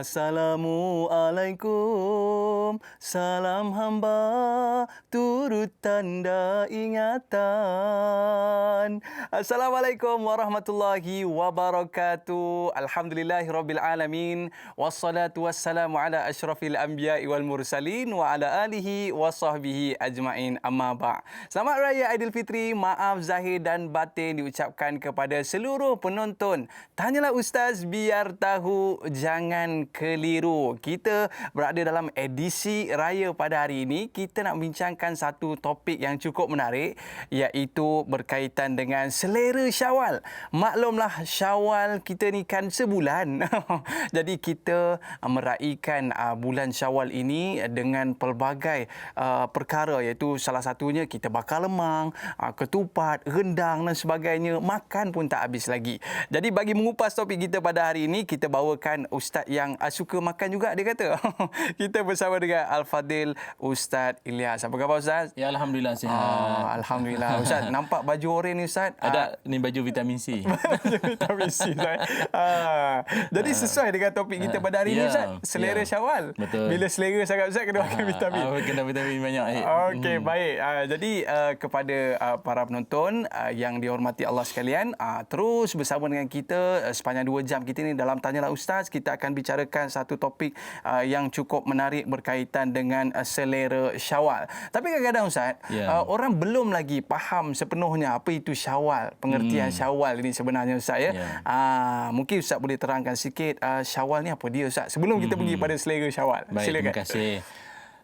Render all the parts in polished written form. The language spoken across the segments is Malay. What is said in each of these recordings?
Assalamualaikum, salam hamba turut tanda ingatan. Assalamualaikum warahmatullahi wabarakatuh. Alhamdulillahirabbil alamin. Wassalatu wassalamu ala asyrafil anbiya'i wal mursalin wa ala alihi wa sahbihi ajmain, amma ba'. Selamat Raya Aidilfitri, maaf zahir dan batin diucapkan kepada seluruh penonton. Tanyalah Ustaz biar tahu, jangan keliru. Kita berada dalam edisi Raya pada hari ini. Kita nak bincangkan satu topik yang cukup menarik, iaitu berkaitan dengan selera Syawal. Maklumlah, Syawal kita ni kan sebulan. Jadi kita meraihkan bulan Syawal ini dengan pelbagai perkara, iaitu salah satunya kita bakar lemang, ketupat, rendang dan sebagainya. Makan pun tak habis lagi. Jadi bagi mengupas topik kita pada hari ini, kita bawakan ustaz yang suka makan juga, dia kata. Kita bersama dengan Al-Fadil Ustaz Ilyas. Apa khabar Ustaz? Ya, Alhamdulillah sihat. Alhamdulillah. Ustaz, nampak baju oranye ni Ustaz? Ada ni baju vitamin C. Vitamin C Ustaz. Jadi sesuai dengan topik kita pada hari ini Ustaz, selera Syawal. Betul. Bila selera sangat Ustaz, kena makan vitamin. Kena vitamin banyak. Okey, baik. Jadi kepada para penonton yang dihormati Allah sekalian, terus bersama dengan kita sepanjang 2 jam kita ni dalam Tanyalah Ustaz. Kita akan bicarakan satu topik yang cukup menarik berkaitan dengan selera Syawal. Tapi kadang-kadang Ustaz, orang belum lagi faham sepenuhnya apa itu Syawal, pengertian Syawal ini sebenarnya Ustaz ya. Mungkin Ustaz boleh terangkan sikit Syawal ni apa dia Ustaz, sebelum kita pergi pada selera Syawal. Baik, Silakan. terima kasih.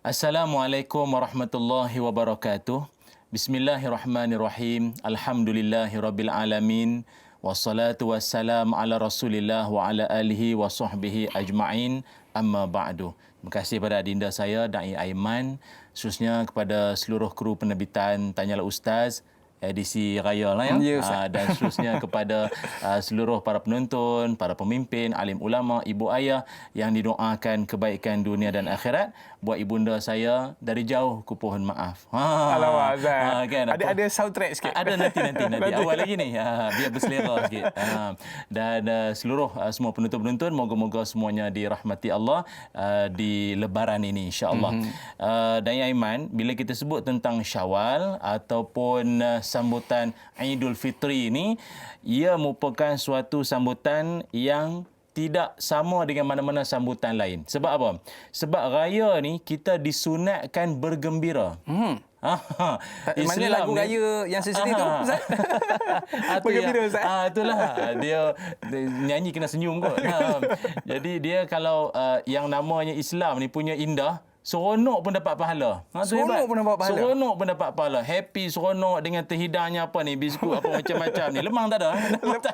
Assalamualaikum warahmatullahi wabarakatuh. Bismillahirrahmanirrahim. Alhamdulillahirabbil alamin. Wassalatu wassalam ala Rasulillah wa ala alihi wa sahbihi ajma'in, amma ba'du. Terima kasih pada adinda saya Da'i Aiman, khususnya kepada seluruh kru penerbitan Tanyalah Ustaz edisi raya lah ya. Dan seterusnya kepada seluruh para penonton, para pemimpin, alim ulama, ibu ayah yang didoakan kebaikan dunia dan akhirat. Buat ibunda saya dari jauh ku pohon maaf. Alamak Azhar. Kan, ada soundtrack sikit. Ada nanti awal lagi ni. Biar berselera sikit. Dan seluruh semua penonton-penonton, moga-moga semuanya dirahmati Allah di lebaran ini insya-Allah. Dan Aiman, bila kita sebut tentang Syawal ataupun sambutan Aidul Fitri ini, ia merupakan suatu sambutan yang tidak sama dengan mana-mana sambutan lain. Sebab apa? Sebab raya ni kita disunatkan bergembira. Mana lagu raya yang sesedih tu Ustaz? Bergembira Ustaz. Itulah. Dia nyanyi kena senyum kot. Jadi dia kalau yang namanya Islam ni punya indah, seronok pun dapat pahala. Seronok pun dapat pahala. Seronok pun dapat pahala. Happy, seronok dengan terhidangnya apa ni, biskut apa macam-macam ni. Lemang tak ada.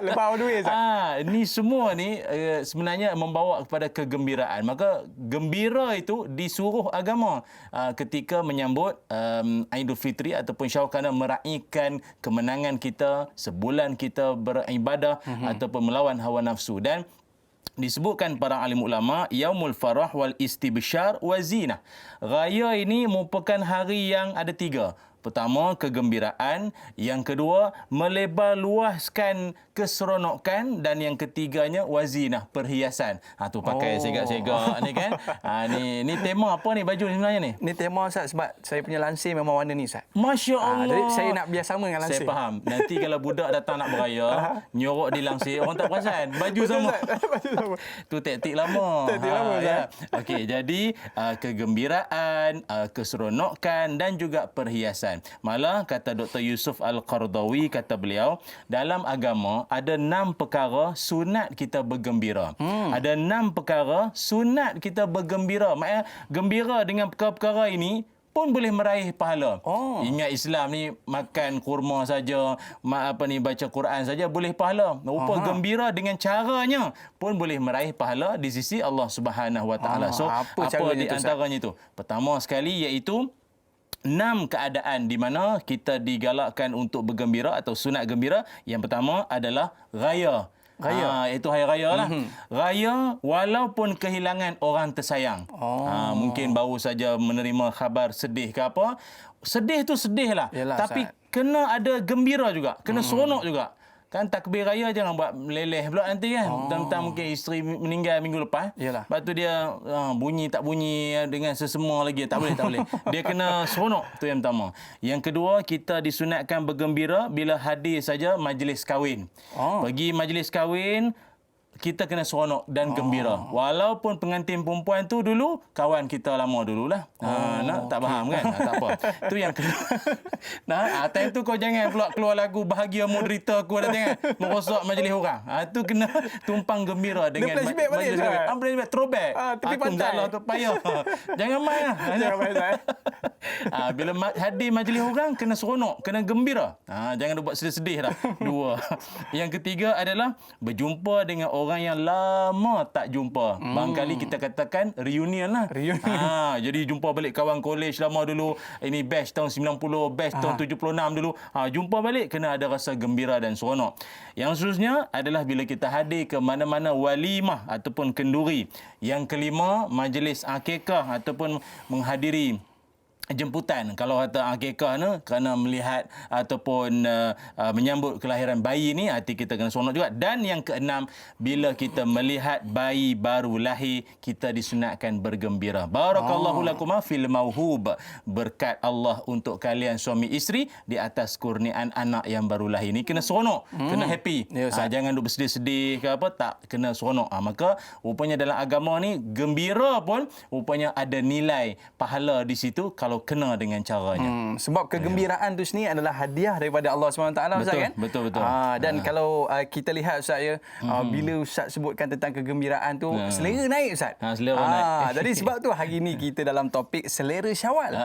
Lepas duit Ustaz. Ni semua ni sebenarnya membawa kepada kegembiraan. Maka gembira itu disuruh agama ketika menyambut Aidul Fitri ataupun Syawal, kerana meraihkan kemenangan kita, sebulan kita beribadah ataupun melawan hawa nafsu. Dan disebutkan para alim ulama, Yaumul Farah wal Istibsyar wa Zinah. Raya ini merupakan hari yang ada 3. Pertama, kegembiraan. Yang kedua, melebar luaskan keseronokan. Dan yang ketiganya, wazinah, perhiasan. Tu pakai segak-segak ni kan. Ni tema apa ni baju ni sebenarnya ni? Ni tema Ustaz sebab saya punya lansir memang warna ni Ustaz. Masya Allah. Jadi saya nak biar sama dengan lansir. Saya faham. Nanti kalau budak datang nak beraya, nyorok di lansir, orang tak perasan. Baju sama. Baju sama. Tu taktik lama. Taktik lama Ustaz. Okey, jadi kegembiraan, keseronokan dan juga perhiasan. Malah kata Dr. Yusuf Al-Qardawi, kata beliau, dalam agama ada 6 perkara sunat kita bergembira. Ada 6 perkara sunat kita bergembira. Maksudnya gembira dengan perkara-perkara ini pun boleh meraih pahala. Ingat Islam ni makan kurma saja, baca Quran saja boleh pahala. Rupa gembira dengan caranya pun boleh meraih pahala di sisi Allah Subhanahu Wa Taala. So apa di antaranya itu? Pertama sekali iaitu 6 keadaan di mana kita digalakkan untuk bergembira atau sunat gembira. Yang pertama adalah raya. Itu hari raya lah. Raya walaupun kehilangan orang tersayang. Mungkin baru saja menerima khabar sedih ke apa. Sedih tu sedih lah. Yalah, tapi kena ada gembira juga. Kena seronok juga. kan takbir raya jangan buat meleleh pula nanti kan. Tentang mungkin isteri meninggal minggu lepas. Yalah. Lepas tu dia bunyi tak bunyi dengan sesemua lagi. Tak boleh, tak boleh. Dia kena seronok. Tu yang pertama. Yang kedua, kita disunatkan bergembira bila hadir saja majlis kahwin. Pergi majlis kahwin, kita kena seronok dan gembira. Walaupun pengantin perempuan tu dulu kawan kita lama dululah. Nak tak faham kan? Tak apa. Tu yang kedua. Time tu kau jangan pula keluar lagu bahagia moderator aku dah jangan merosak majlis orang. Tu kena tumpang gembira dengan flashback balik, majlis Ustaz. kahwin. Flashback throwback. Tepi Aku pantai. tu payah. Jangan main lah. Jangan main, Ustaz. Bila hadir majlis orang kena seronok, kena gembira. Jangan buat sedih-sedih dah. Dua. Yang ketiga adalah berjumpa dengan orang yang lama tak jumpa. Barangkali kita katakan reunion lah. Reunion. Jadi jumpa balik kawan kolej lama dulu. Ini batch tahun 90, batch tahun 76 dulu. Jumpa balik kena ada rasa gembira dan seronok. Yang seterusnya adalah bila kita hadir ke mana-mana walimah ataupun kenduri. Yang kelima, majlis akikah ataupun menghadiri jemputan. Kalau kata akikah ni kerana melihat ataupun menyambut kelahiran bayi ni, hati kita kena seronok juga. Dan yang keenam, bila kita melihat bayi baru lahir, kita disunatkan bergembira. Barakallahu lakuma fil mauhub. Berkat Allah untuk kalian suami isteri di atas kurniaan anak yang baru lahir ni. Kena seronok, kena happy. Ya, Ustaz. Jangan duk bersedih-sedih ke apa, tak, kena seronok. Maka rupanya dalam agama ni gembira pun rupanya ada nilai pahala di situ kalau kena dengan caranya. Sebab kegembiraan tu sendiri adalah hadiah daripada Allah SWT, Ustaz, kan? Betul. Dan kalau kita lihat, Ustaz, ya, bila Ustaz sebutkan tentang kegembiraan tu, selera naik, Ustaz. Selera naik. Jadi sebab tu hari ni kita dalam topik selera Syawal.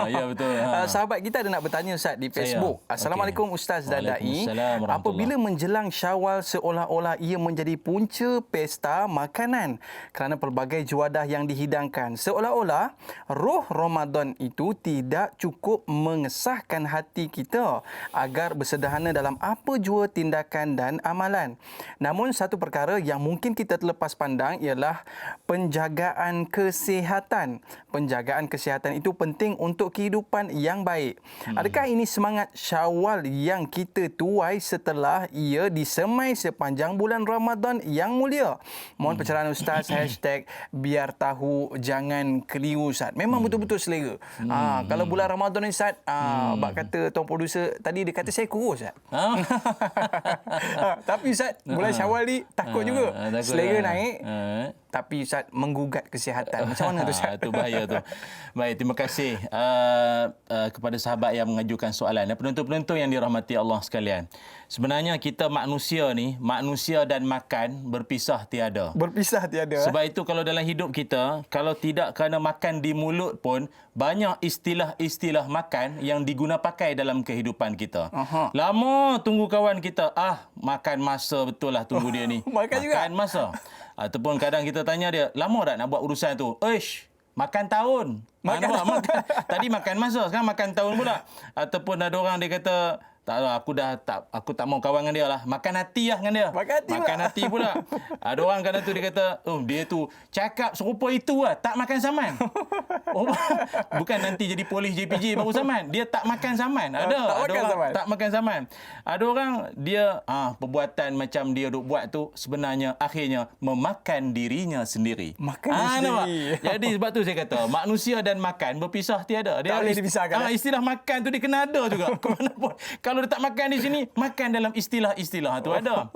Ya, betul. Sahabat kita ada nak bertanya, Ustaz, di Facebook. Assalamualaikum, Ustaz dan Dai. Waalaikumsalam warahmatullahi. Apabila menjelang Syawal seolah-olah ia menjadi punca pesta makanan kerana pelbagai juadah yang dihidangkan. Seolah-olah roh Ramadan itu tidak cukup mengesahkan hati kita agar bersederhana dalam apa jua tindakan dan amalan. Namun satu perkara yang mungkin kita terlepas pandang ialah penjagaan kesihatan. Penjagaan kesihatan itu penting untuk kehidupan yang baik. Adakah ini semangat Syawal yang kita tuai setelah ia disemai sepanjang bulan Ramadan yang mulia? Mohon pencerahan Ustaz. #biar tahu jangan keliru, Ustaz. Memang betul-betul selera. Kalau bulan Ramadan ni, Ustaz, bak kata tuan producer tadi, dia kata saya kurus, Ustaz. Tapi Ustaz, bulan Syawal ni takut juga. Selera naik. Tapi Ustaz menggugat kesihatan. Macam mana tu, Ustaz? Itu bahaya tu. Baik, terima kasih kepada sahabat yang mengajukan soalan. Dan penonton-penonton yang dirahmati Allah sekalian. Sebenarnya kita manusia ni, manusia dan makan berpisah tiada. Berpisah tiada. Sebab itu kalau dalam hidup kita, kalau tidak kerana makan di mulut pun, banyak istilah-istilah makan yang diguna pakai dalam kehidupan kita. Lama tunggu kawan kita, makan masa betul lah tunggu dia ni. Makan juga? Makan masa. Ataupun kadang kita tanya dia, lama tak nak buat urusan tu? Makan tahun. Makan. Tadi makan masa, sekarang makan tahun pula. Ataupun ada orang dia kata, aku tak mau kawan dengan dia lah. Makan hati lah dengan dia. Makan hati pula. Ada orang kadang tu dia kata, dia tu cakap serupa itu lah, tak makan saman. Bukan nanti jadi polis JPJ baru saman. Dia tak makan saman. Ada orang saman. tak makan saman. Ada orang dia perbuatan macam dia duk buat tu sebenarnya akhirnya memakan dirinya sendiri. Makan sendiri. Jadi sebab tu saya kata manusia dan makan berpisah tiada. Tak boleh dipisahkan. Istilah makan tu dia kena ada juga. Kemanapun. Kalau dia tak makan di sini, makan dalam istilah-istilah tu ada.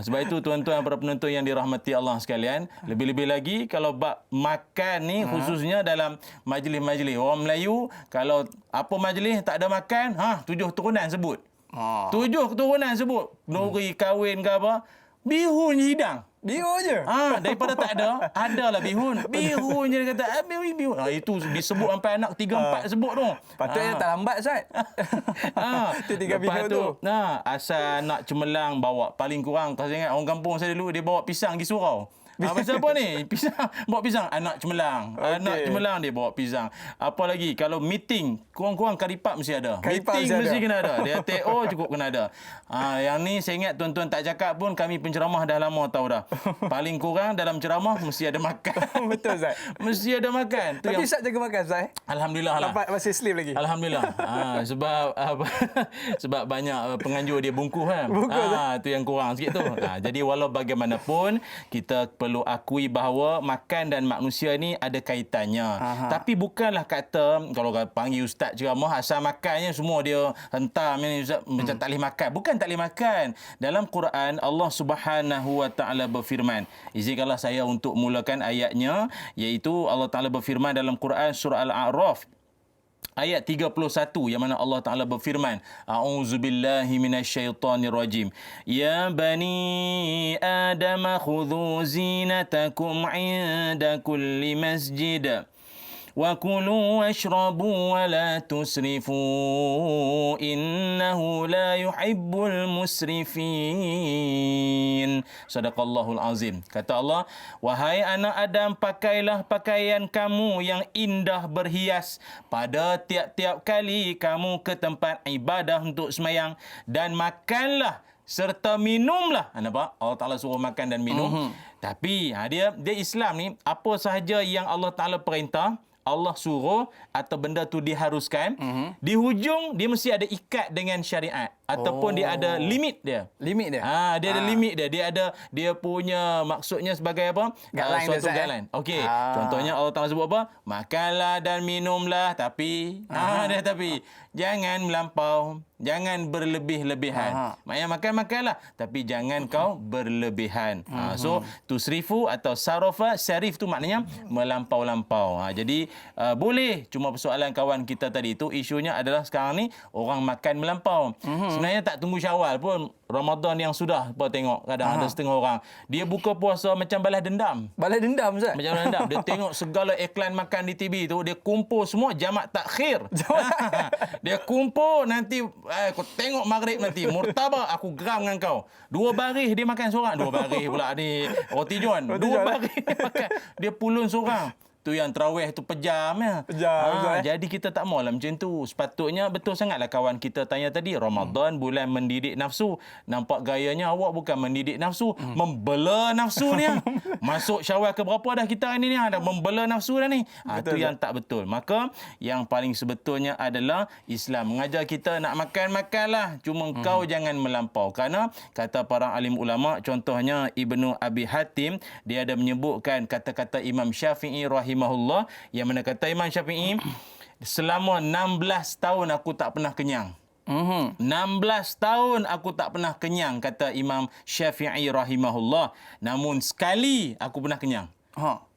Sebab itu tuan-tuan para penonton yang dirahmati Allah sekalian, lebih-lebih lagi kalau bab makan ni khususnya dalam majlis-majlis orang Melayu, kalau apa majlis tak ada makan, 7 turunan sebut. 7 turunan sebut. Nuri kahwin ke apa, bihun hidang. Bihun je. Daripada tak ada, adalah bihun. Bihun je dia kata, bihun. Itu disebut sampai anak 3-4 sebut tu. Patutnya tak lambat, Ustaz. Itu 3 bihun tu. Asal nak cemerlang bawa paling kurang, kau ingat orang kampung saya dulu dia bawa pisang pergi surau. Pasal apa ni? Pisang. Bawa pisang. Anak cemerlang. Anak Okey. cemerlang dia bawa pisang. Apa lagi? Kalau meeting, kurang-kurang karipap mesti ada. Karipap Meeting mesti mesti ada. kena ada. Dia TO cukup kena ada. Yang ni saya ingat tuan-tuan tak cakap pun kami penceramah dah lama tahu dah. Paling kurang dalam ceramah mesti ada makan. Betul, Ustaz. Mesti ada makan. Tu Tapi yang Ustaz jaga makan, Ustaz. Alhamdulillah lah. Dapat masih slim lagi. Alhamdulillah. Sebab sebab banyak penganjur dia bungkus kan. Tu yang kurang sikit tu. Jadi walau bagaimanapun kita perlu akui bahawa makan dan manusia ni ada kaitannya. Tapi bukanlah kata kalau panggil ustaz ceramah asal makannya semua dia hentam ni ustaz macam tak boleh makan. Bukan tak boleh makan. Dalam Quran Allah Subhanahu wa taala berfirman. Izinkanlah saya untuk mulakan ayatnya iaitu Allah Taala berfirman dalam Quran surah Al-A'raf ayat 31 yang mana Allah Taala berfirman, A'udzubillahi minasyaitonirrajim. Ya bani Adam khudhu zinatakum 'inda kulli masjid. Wa kulu washrabu wa la tusrifu innahu la yuhibbul musrifin. Sadaqallahul azim. Kata Allah, wahai anak Adam, pakailah pakaian kamu yang indah berhias pada tiap-tiap kali kamu ke tempat ibadah untuk sembahyang dan makanlah serta minumlah. Nampak? Allah Taala suruh makan dan minum. Tapi dia Islam ni apa sahaja yang Allah Taala perintah Allah suruh atau benda tu diharuskan, di hujung dia mesti ada ikat dengan syariat ataupun dia ada limit dia. Limit dia? Dia ada limit dia. Dia ada dia punya maksudnya sebagai apa? Guideline Suatu dia, guideline. Okey. Contohnya Allah Taala sebut apa? Makanlah dan minumlah tapi dia tapi jangan melampau, jangan berlebih-lebihan. Maknanya makanlah tapi jangan kau berlebihan. So tusrifu atau sarafa, sarif tu maknanya melampau-lampau. Jadi boleh, cuma persoalan kawan kita tadi tu isunya adalah sekarang ni orang makan melampau. Sebenarnya tak tunggu Syawal pun, Ramadan yang sudah apa tengok kadang ada setengah orang dia buka puasa macam balas dendam. Balas dendam, Ustaz? Macam balas dendam. Dia tengok segala iklan makan di TV tu, dia kumpul semua jamak takhir. Dia kumpul nanti kau tengok maghrib nanti murtabak aku geram dengan kau. 2 baris dia makan seorang. 2 baris pula ni roti john. 2 baris dia makan. Dia pulun seorang. Tu yang tarawih tu pejam ya. Pejam. Jadi kita tak maulah macam tu. Sepatutnya betul sangatlah kawan kita tanya tadi, Ramadan bulan mendidik nafsu. Nampak gayanya awak bukan mendidik nafsu, membela nafsu ni. Masuk Syawal ke berapa dah kita hari ni dah membela nafsu dah ni. Itu yang tak betul. Maka yang paling sebetulnya adalah Islam mengajar kita nak makanlah. Cuma kau jangan melampau. Kerana kata para alim ulama, contohnya Ibnu Abi Hatim, dia ada menyebutkan kata-kata Imam Syafi'i rahimahullah, yang mana kata Imam Syafi'i, selama 16 tahun aku tak pernah kenyang. 16 tahun aku tak pernah kenyang, kata Imam Syafi'i rahimahullah. Namun sekali aku pernah kenyang.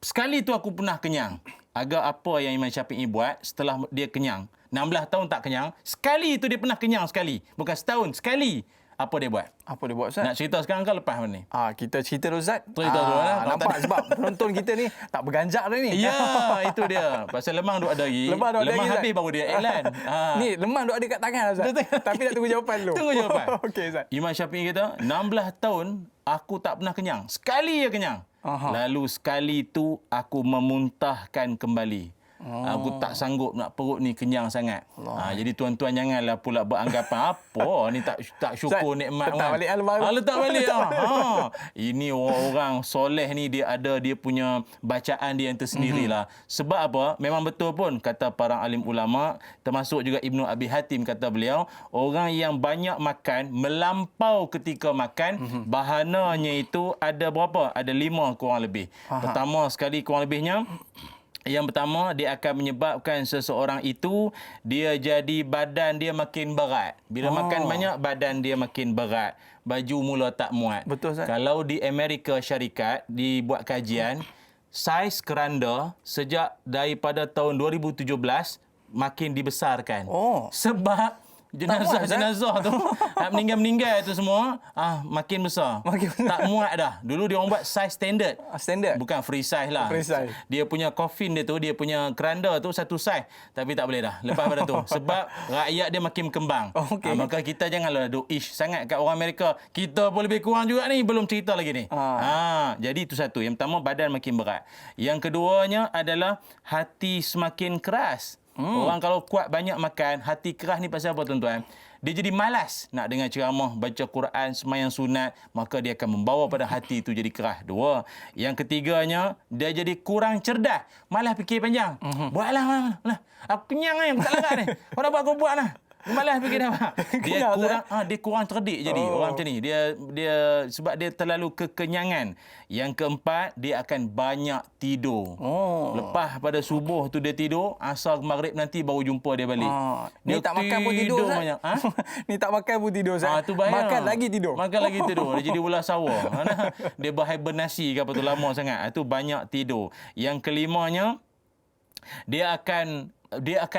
Sekali tu aku pernah kenyang. Agak apa yang Imam Syafi'i buat setelah dia kenyang? 16 tahun tak kenyang. Sekali tu dia pernah kenyang sekali. Bukan setahun, sekali. Apa dia buat? Apa dia buat, Ustaz? Nak cerita sekarang ke lepas ni? Kita cerita dulu, Ustaz. Cerita dulu lah. Nampak sebab penonton kita ni tak berganjak dah ni. Ya, itu dia. Pasal lemang duk ada lagi. Lemang habis baru dia iklan. Ni lemang duk ada kat tangan, Ustaz. Tapi nak tunggu jawapan dulu. Tunggu jawapan. Okey, Ustaz. Imam Syafi'i kata, 16 tahun aku tak pernah kenyang. Sekali je kenyang. Lalu sekali tu aku memuntahkan kembali. Aku tak sanggup nak perut ni kenyang sangat. Jadi tuan-tuan janganlah pula beranggapan apa ni tak syukur nikmat letak kan. balik lemak. Letak balik. Ini orang-orang soleh ni dia ada dia punya bacaan dia yang tersendirilah. Sebab apa? Memang betul pun kata para alim ulama, termasuk juga Ibnu Abi Hatim, kata beliau, orang yang banyak makan, melampau ketika makan, bahananya itu ada berapa? Ada 5 kurang lebih. Pertama sekali kurang lebihnya, yang pertama, dia akan menyebabkan seseorang itu dia jadi badan dia makin berat. Bila makan banyak, badan dia makin berat. Baju mula tak muat. Betul, Ustaz. Kalau di Amerika Syarikat dibuat kajian, saiz keranda sejak daripada tahun 2017 makin dibesarkan. Sebab jenazah tu meninggal tu semua makin besar. Tak muat dah. Dulu dia orang buat size standard. Standard. Bukan free size lah. Free size. Dia punya coffin dia tu, dia punya keranda tu satu size. Tapi tak boleh dah. Lepas pada tu. Sebab rakyat dia makin berkembang. Maka kita janganlah duk ish sangat kat orang Amerika. Kita pun lebih kurang juga ni. Belum cerita lagi ni. Jadi itu satu. Yang pertama, badan makin berat. Yang keduanya adalah hati semakin keras. Orang kalau kuat banyak makan, hati keras ni pasal apa tuan-tuan? Dia jadi malas nak dengar ceramah, baca Quran, sembahyang sunat, maka dia akan membawa pada hati itu jadi keras. Dua. Yang ketiganya, dia jadi kurang cerdas. Malas fikir panjang. Buatlah. Aku kenyang ni, aku tak larat ni. Kau dah buat, aku buat lah. Malas fikir dah. Dia kurang cerdik jadi orang macam ni. Dia sebab dia terlalu kekenyangan. Yang keempat, dia akan banyak tidur. Lepas pada subuh tu dia tidur, asar maghrib nanti baru jumpa dia balik. Ni tak makan pun tidur banyak. Ni tak makan pun tidur Ustaz. Tu bahaya. Makan lagi tidur. Dia jadi ular sawah. Dia berhibernasi ke apa tu lama sangat. Itu banyak tidur. Yang kelimanya, dia akan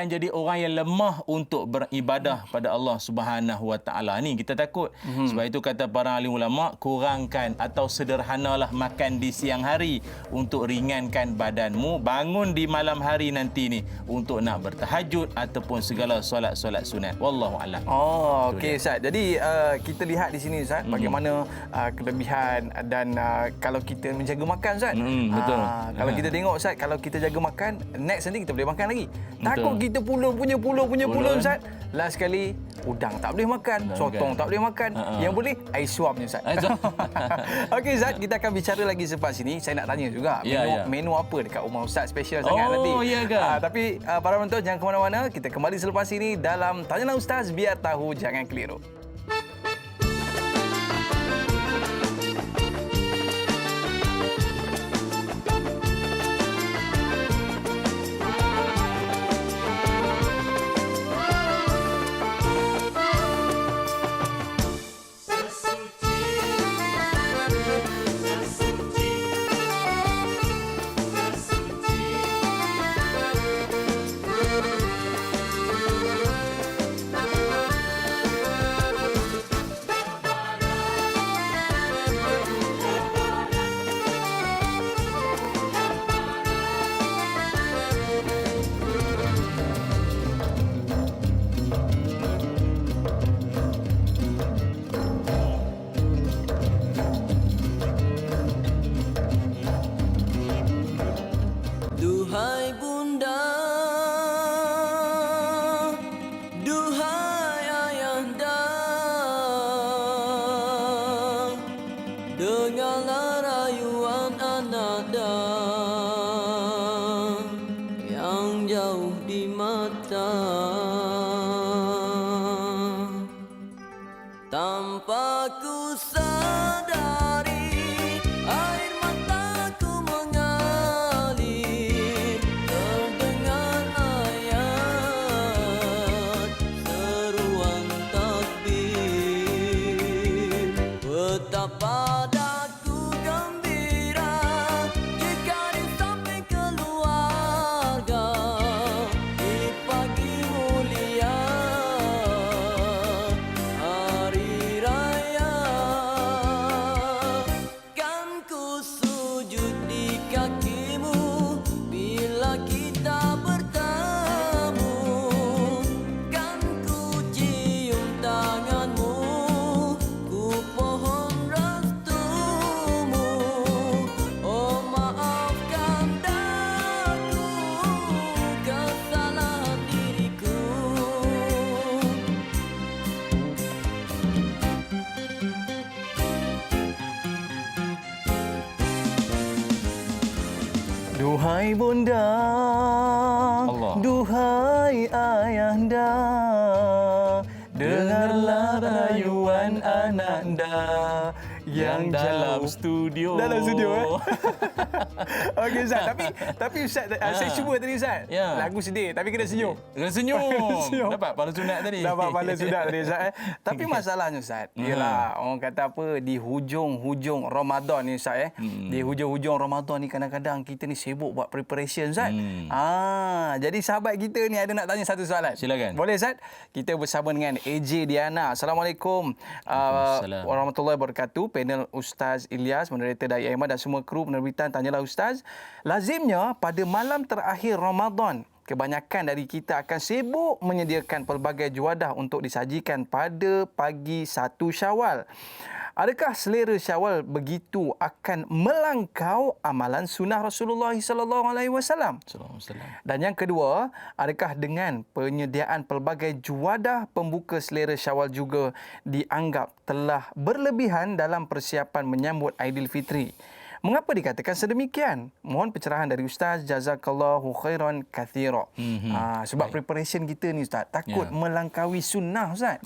jadi orang yang lemah untuk beribadah pada Allah Subhanahu Wa Taala. Ni kita takut. Sebab itu kata para alim ulama, kurangkan atau sederhanalah makan di siang hari untuk ringankan badanmu. Bangun di malam hari nanti ni untuk nak bertahajud ataupun segala solat-solat sunat. Wallahu a'lam. Okey Ustaz. Jadi kita lihat di sini Ustaz bagaimana kelebihan dan kalau kita menjaga makan Ustaz. Betul. Kalau kita tengok Ustaz, kalau kita jaga makan, next nanti kita boleh makan lagi. Takut kita pulau Ustaz. Last sekali udang tak boleh makan, sotong tak boleh makan. Yang boleh air suam je Ustaz. Okey Ustaz, kita akan bicara lagi selepas sini. Saya nak tanya juga menu apa dekat rumah Ustaz special sangat nanti. Tapi para penonton jangan ke mana-mana. Kita kembali selepas ini dalam Tanyalah Ustaz, biar tahu jangan keliru. Duhai bunda, duhai ayahanda, dengarlah rayuan ananda yang jauh di mata. Tanpa ku sadari, air mataku mengalir, terdengar ayat seruan takbir. Betapa daku gembira jika disamping keluarga di pagi mulia hari raya. Kan ku sujud di kakimu bila kita bertemu. Kan ku cium tanganmu, ku pohon restumu. Oh maafkan daku kesalahan diriku. Duhai bunda, Allah. duhai ayahanda, dengarlah rayuan ananda yang dalam jauh. studio. Dalam studio, Okey Ustaz, tapi Ustaz, saya cuba tadi Ustaz. Ya. Lagu sedih tapi kena senyum. Kena senyum. Senyum. Dapat pahala sunat tadi. Dapat pahala sudah tadi Ustaz. Tapi masalahnya Ustaz, ialah orang kata apa, di hujung-hujung Ramadan ni Ustaz Di hujung-hujung Ramadan ni kadang-kadang kita ni sibuk buat preparation Ustaz. Jadi sahabat kita ni ada nak tanya satu soalan. Silakan. Boleh Ustaz? Kita bersama dengan AJ Diana. Assalamualaikum Waalaikumsalam. warahmatullahi wabarakatuh. Panel Ustaz Ilyas, moderator Dai Ahmad dan semua kru penerbitan Tanyalah Ustaz. Lazimnya pada malam terakhir Ramadan, kebanyakan dari kita akan sibuk menyediakan pelbagai juadah untuk disajikan pada pagi 1 Syawal. Adakah selera Syawal begitu akan melangkau amalan sunnah Rasulullah sallallahu alaihi wasallam? Dan yang kedua, adakah dengan penyediaan pelbagai juadah pembuka selera Syawal juga dianggap telah berlebihan dalam persiapan menyambut Aidilfitri? Mengapa dikatakan sedemikian? Mohon pencerahan dari Ustaz. Jazakallahu khairan kathira. Sebab preparation kita ni Ustaz takut melangkaui sunnah Ustaz.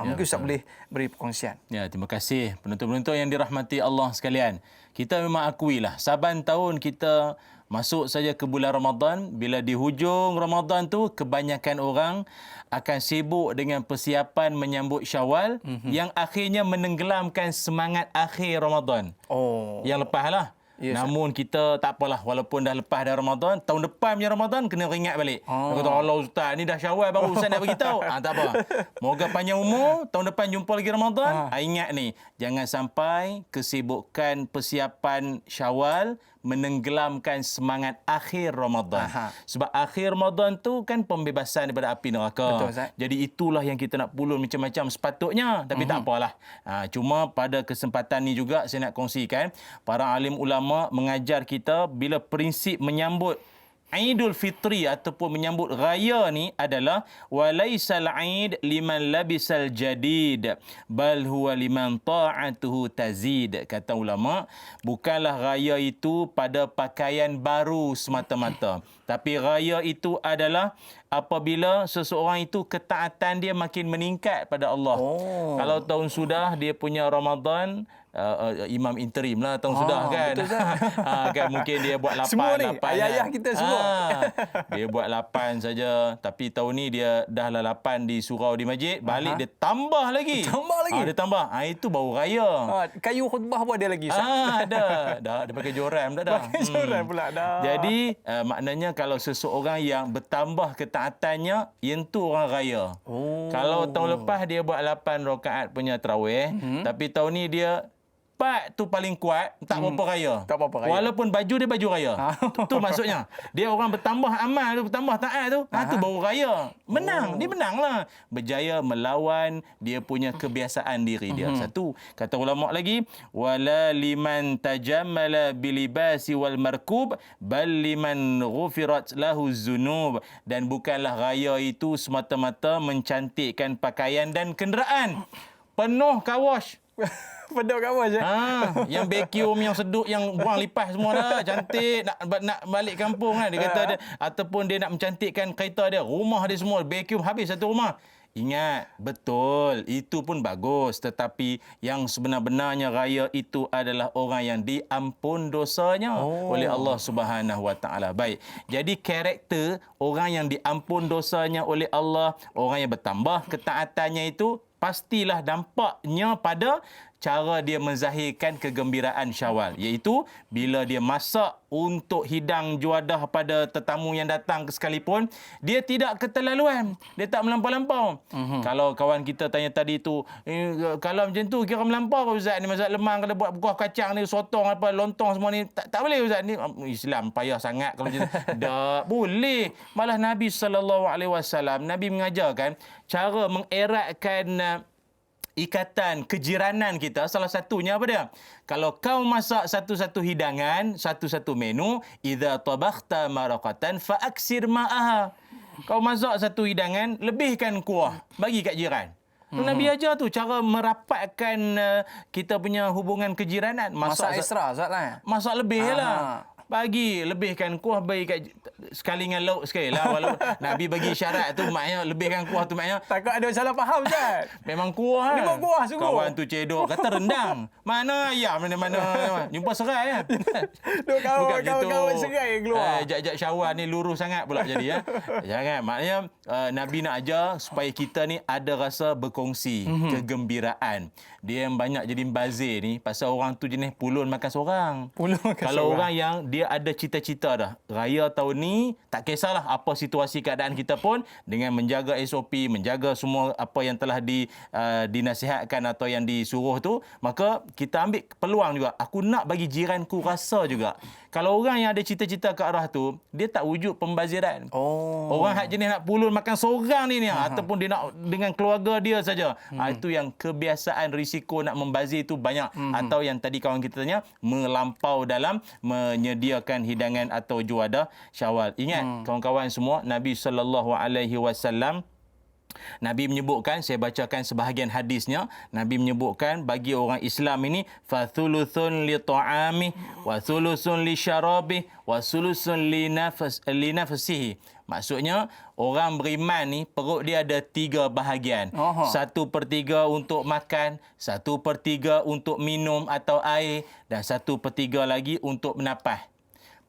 Mungkin Ustaz boleh beri perkongsian. Ya, terima kasih penonton-penonton yang dirahmati Allah sekalian. Kita memang akuilah saban tahun kita masuk saja ke bulan Ramadan, bila di hujung Ramadan tu kebanyakan orang akan sibuk dengan persiapan menyambut Syawal yang akhirnya menenggelamkan semangat akhir Ramadan. Yang lepas lah. Yes, namun kita tak apalah, walaupun dah lepas dah Ramadan, tahun depan punya Ramadan kena ingat balik. Kata Allah Ustaz, ni dah Syawal baru Ustaz nak beritahu. Tak apa. Moga panjang umur, tahun depan jumpa lagi Ramadan. Ingat ni, jangan sampai kesibukan persiapan Syawal menenggelamkan semangat akhir Ramadan. Sebab akhir Ramadan tu kan pembebasan daripada api neraka. Betul, Ustaz. Jadi itulah yang kita nak pulun macam-macam sepatutnya. Tapi tak apalah. Cuma pada kesempatan ni juga saya nak kongsikan, para alim ulama mengajar kita bila prinsip menyambut Aidul Fitri ataupun menyambut raya ni adalah walaisal aid liman labisal jadid bal huwa liman ta'atuhu tazid. Kata ulama, bukanlah raya itu pada pakaian baru semata-mata, tapi raya itu adalah apabila seseorang itu ketaatan dia makin meningkat pada Allah. Kalau tahun sudah dia punya Ramadan, imam interim lah tahun sudah kan. Betul, kan mungkin dia buat 8 semua ni, 8 kan. ayah-ayah kita semua. Dia buat 8 saja, tapi tahun ni dia dah lah 8 di surau di masjid, balik dia tambah lagi. Tambah lagi? Dia tambah. Itu baru raya. Kayu khutbah pun ada lagi Ustaz. Ada. Dia pakai joran dah. Pakai joran pula dah. Jadi maknanya kalau seseorang yang bertambah ketaatannya, yang tu orang raya. Kalau tahun lepas dia buat 8 rakaat punya tarawih, tapi tahun ni dia 4 tu paling kuat, tak berapa raya. Tak berapa raya. Walaupun baju dia baju raya. Tu maksudnya. Dia orang bertambah amal tu, bertambah taat tu. Tu baru raya. Menang. Dia menang lah. Berjaya melawan dia punya kebiasaan diri dia. Satu. Kata ulama lagi, wala liman tajammala bilibasi wal markub bal liman ghufirat lahu zunub. Dan bukanlah raya itu semata-mata mencantikkan pakaian dan kenderaan. Penuh kawash. Pedok kawan je. Yang vacuum, yang sedut, yang buang lipas semua dah. Cantik. Nak balik kampung kan. Dia kata dia, ataupun dia nak mencantikkan kereta dia. Rumah dia semua. Vacuum habis satu rumah. Ingat, betul. Itu pun bagus. Tetapi yang sebenar-benarnya raya itu adalah orang yang diampun dosanya oleh Allah Subhanahu Wa Taala. Baik. Jadi karakter orang yang diampun dosanya oleh Allah, orang yang bertambah ketaatannya itu, pastilah dampaknya pada cara dia menzahirkan kegembiraan Syawal, iaitu bila dia masak untuk hidang juadah pada tetamu yang datang sekalipun, dia tidak keterlaluan, dia tak melampau-lampau. Kalau kawan kita tanya tadi tu, kalau macam tu kira melampau ke Ustaz ni, masak lemang, kalau buat kuah kacang ni, sotong apa, lontong semua ni, tak boleh Ustaz ni. Islam payah sangat kalau macam tu. Tak boleh. Malah Nabi SAW, Nabi mengajarkan cara mengeratkan ikatan kejiranan kita. Salah satunya apa dia? Kalau kau masak satu-satu hidangan, satu-satu menu, idza tabakhta maraqatan fa aksir ma'aha. Kau masak satu hidangan, lebihkan kuah, bagi kat jiran. Nabi ajar tu cara merapatkan kita punya hubungan kejiranan. Masak extra Ustaz lah. Masak lebih lah. bagi lebihkan kuah bagi kat sekali dengan lauk sekali lah. Walaupun Nabi bagi syarat tu maknanya lebihkan kuah tu maknanya Takut ada salah faham Ustaz. memang kuah. Memang kuah sungguh. Kawan tu cedok kata rendang. Mana ayam mana jumpa serai kan. Duk Bukan kawan-kawan gitu. serai keluar. Jap-jap Syawal ni lurus sangat pula jadi ya. Jangan. Maknanya Nabi nak ajar supaya kita ni ada rasa berkongsi, kegembiraan. Dia yang banyak jadi bazir ni pasal orang tu jenis pulun makan seorang. Pulun makan Kalau seorang. orang yang dia ada cita-cita dah. Raya tahun ni tak kisahlah apa situasi keadaan kita pun dengan menjaga SOP, menjaga semua apa yang telah dinasihatkan atau yang disuruh tu, maka kita ambil peluang juga. Aku nak bagi jiranku rasa juga. Kalau orang yang ada cita-cita ke arah tu, dia tak wujud pembaziran. Oh. Orang hak jenis nak pulun makan seorang ni ataupun dia nak dengan keluarga dia saja. Itu yang kebiasaan risiko nak membazir itu banyak. Atau yang tadi kawan kita tanya, melampau dalam menyediakan hidangan atau juadah Syawal. Ingat kawan-kawan semua, Nabi SAW Nabi menyebutkan, saya bacakan sebahagian hadisnya, Nabi menyebutkan bagi orang Islam ini fathuluthun li ta'ami wa thuluthun li syarabi wa thuluthun li nafsihi. Maksudnya orang beriman ni perut dia ada 3 bahagian. 1/3 untuk makan, 1/3 untuk minum atau air dan 1/3 lagi untuk menapah.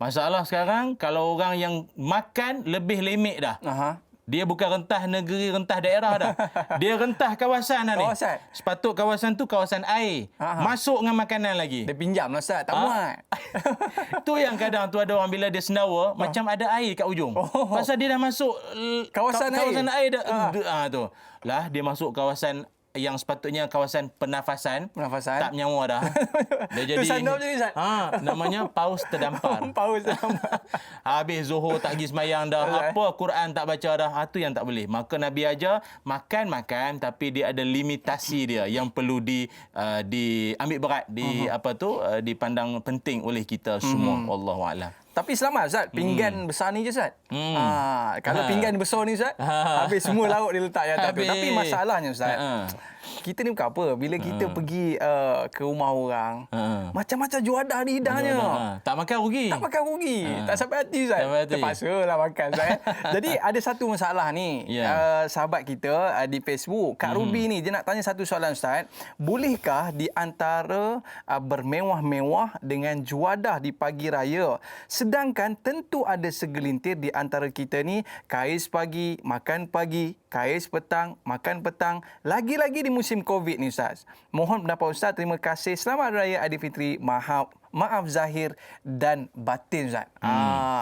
Masalah sekarang kalau orang yang makan lebih limit dah. Dia bukan rentah negeri, rentah daerah dah. Dia rentah kawasan dah ni. Kawasan. Sepatut kawasan tu kawasan air. Masuk dengan makanan lagi. Dia pinjam lah Ustaz, tak muat. Tu yang kadang tu ada orang bila dia sendawa, macam ada air kat ujung. Pasal dia dah masuk Kawasan air dah. Tu. Lah dia masuk kawasan yang sepatutnya kawasan pernafasan. Tak nyawa dah. Dia jadi Tersandar macam ni, Ustaz? namanya paus terdampar. Paus terdampar. Habis Zuhur tak pergi semayang dah. Apa Quran tak baca dah. Itu yang tak boleh. Maka Nabi ajar makan tapi dia ada limitasi dia yang perlu diambil berat, dipandang penting oleh kita semua. Wallahualam. Tapi selamat Ustaz, pinggan besar ni je Ustaz. Kalau pinggan besar ni Ustaz, habis semua lauk dia letak di atas tu. Habis. Tapi masalahnya Ustaz, kita ni bukan apa, bila kita pergi ke rumah orang, macam-macam juadah di hidangnya. Tak makan rugi. Tak makan rugi. Tak sampai hati Ustaz. Tak sampai hati. Terpaksa lah makan Ustaz. Jadi ada satu masalah ni. Sahabat kita di Facebook, Kak Ruby ni, dia nak tanya satu soalan Ustaz. Bolehkah di antara bermewah-mewah dengan juadah di pagi raya, sedangkan tentu ada segelintir di antara kita ni kais pagi, makan pagi, kais petang, makan petang. Lagi-lagi di musim COVID ni Ustaz. Mohon pendapat Ustaz. Terima kasih. Selamat Raya Aidilfitri. Maaf zahir dan batin Ustaz.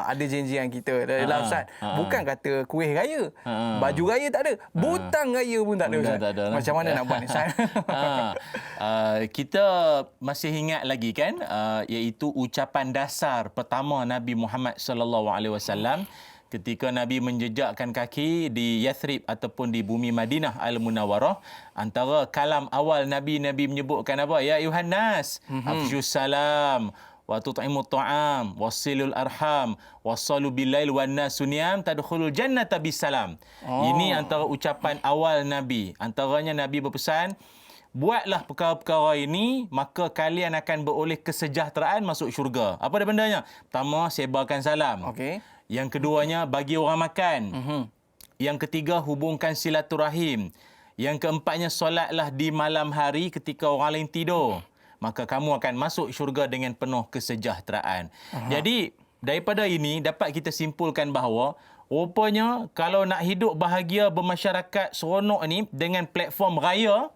Ada janjian kita dalam Ustaz. Bukan kata kuih raya. Baju raya tak ada. Butang raya pun tak ada Ustaz. Tak ada, Macam mana nak buat ni Ustaz? Kita masih ingat lagi kan, iaitu ucapan dasar pertama Nabi Muhammad SAW ketika Nabi menjejakkan kaki di Yathrib ataupun di bumi Madinah Al-Munawwarah. Antara kalam awal Nabi menyebutkan apa? Ya ayuhan nas, afshus salam wa tut'imut ta'am wasilul arham wasalu bilail wan nasu niyam tadkhulul jannata bisalam. Ini antara ucapan awal Nabi. Antaranya Nabi berpesan, buatlah perkara-perkara ini, maka kalian akan beroleh kesejahteraan masuk syurga. Apa dia bendanya? Pertama, sebarkan salam. Okey. Yang keduanya, bagi orang makan. Yang ketiga, hubungkan silaturahim. Yang keempatnya, solatlah di malam hari ketika orang lain tidur. Maka kamu akan masuk syurga dengan penuh kesejahteraan. Jadi, daripada ini dapat kita simpulkan bahawa rupanya kalau nak hidup bahagia bermasyarakat seronok ni dengan platform raya,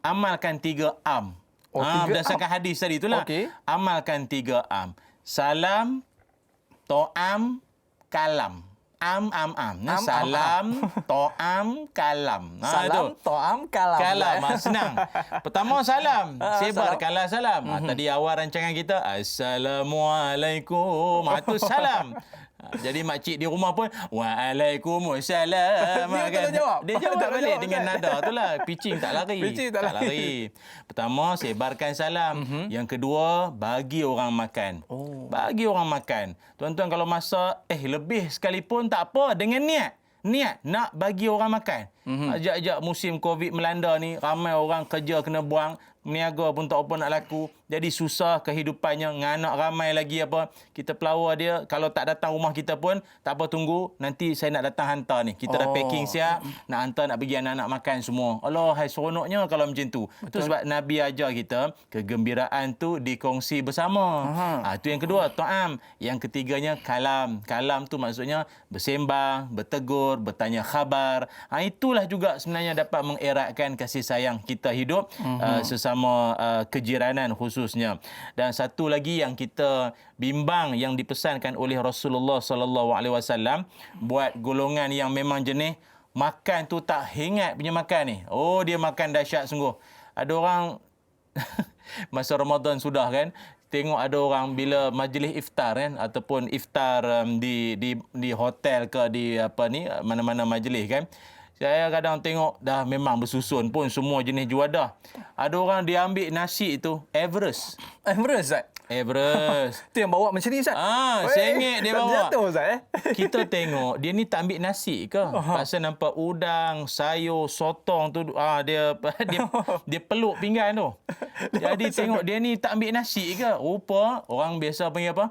amalkan 3 am. 3 berdasarkan hadis tadi itulah. Okey. Amalkan 3 am. Salam, to'am, kalam. Am. Salam, to'am, kalam. Salam, to'am, kalam. Kalam, senang. Pertama salam. Sebarkanlah salam. Tadi awal rancangan kita, Assalamualaikum. Itu salam. Jadi makcik di rumah pun Waalaikumsalam. Dia tak jawab. Dia jawab Tak balik jawab, dengan kan? nada itulah. Pitching tak lari. Tak lari. Pertama, sebarkan salam. Yang kedua, bagi orang makan. Bagi orang makan. Tuan-tuan kalau masak lebih sekalipun tak apa, dengan niat nak bagi orang makan. Ajak-ajak musim COVID melanda ni, ramai orang kerja kena buang, meniaga pun tak apa nak laku. Jadi susah kehidupannya, nganak ramai lagi apa. Kita pelawar dia, kalau tak datang rumah kita pun, tak apa tunggu, nanti saya nak datang hantar ni. Kita dah packing siap, nak hantar, nak bagi anak-anak makan semua. Allah, hai seronoknya kalau macam tu. Itu sebab Nabi ajar kita, kegembiraan tu dikongsi bersama. Itu yang kedua, ta'am. Yang ketiganya, kalam. Kalam tu maksudnya bersembang, bertegur, bertanya khabar. Itulah juga sebenarnya dapat mengeratkan kasih sayang kita hidup sesama kejiranan khususnya. Dan satu lagi yang kita bimbang yang dipesankan oleh Rasulullah sallallahu alaihi wasallam buat golongan yang memang jenis makan tu tak hingat punya makan ni. Oh, dia makan dahsyat sungguh. Ada orang masa Ramadan sudah kan, tengok ada orang bila majlis iftar kan, ataupun iftar di hotel ke di apa ni, mana-mana majlis kan. Saya kadang tengok dah memang bersusun pun semua jenis juadah. Ada orang dia ambil nasi itu Everest. Everest, Ustaz? Everest. Tu yang bawa macam ni, Ustaz? Sengit dia bawa. Jatuh, Ustaz, Kita tengok dia ni tak ambil nasi ke? Pasal nampak udang, sayur, sotong tu dia peluk pinggan tu. Jadi tengok dia ni tak ambil nasi ke? Rupa orang biasa panggil apa?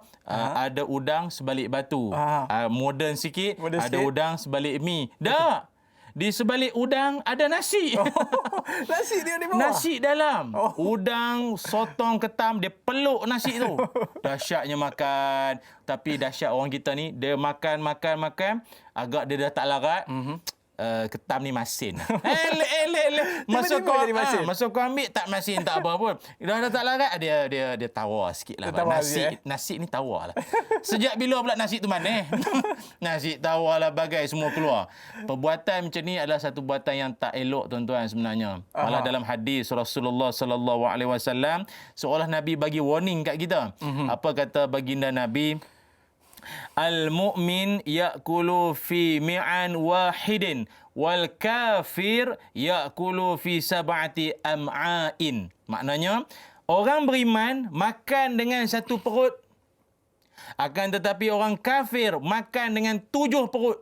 Ada udang sebalik batu. Moden sikit, ada udang sebalik mi. Dah. Di sebalik udang ada nasi. Nasi dia di bawah? Nasi dalam. Udang, sotong, ketam, dia peluk nasi tu. Dahsyatnya makan. Tapi dahsyat orang kita ni, dia makan. Agak dia dah tak larat. Ketam ni masin. Masa kau ambil tak masin tak apa pun. Dah tak larat dia tawar sikit lah. Nasi ni tawar lah. Sejak bila pula nasi tu mana? Nasi tawar lah bagai semua keluar. Perbuatan macam ni adalah satu buatan yang tak elok tuan-tuan sebenarnya. Malah dalam hadis Rasulullah sallallahu alaihi wasallam seolah Nabi bagi warning kat kita. Apa kata baginda Nabi? Al-mu'min ya'kulu fi mi'an wahidin wal kafir ya'kulu fi sab'ati am'ain. Maknanya, orang beriman makan dengan satu perut. Akan tetapi orang kafir makan dengan 7 perut.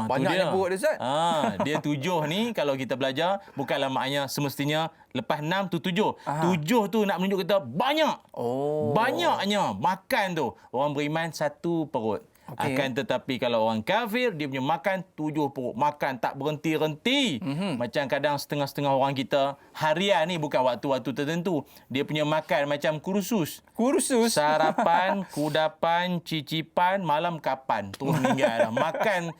Banyaknya perut dia, Ustaz. Dia 7 ni kalau kita belajar bukanlah maknanya semestinya lepas 6 tu 7. 7 tu nak menunjuk kita banyak. Banyaknya makan tu. Orang beriman 1 perut. Akan tetapi kalau orang kafir, dia punya makan 7 perut. Makan tak berhenti-henti. Macam kadang setengah-setengah orang kita, harian ni bukan waktu-waktu tertentu. Dia punya makan macam kursus. Kursus? Sarapan, kudapan, cicipan, malam kapan. Terus meninggal dah. Makan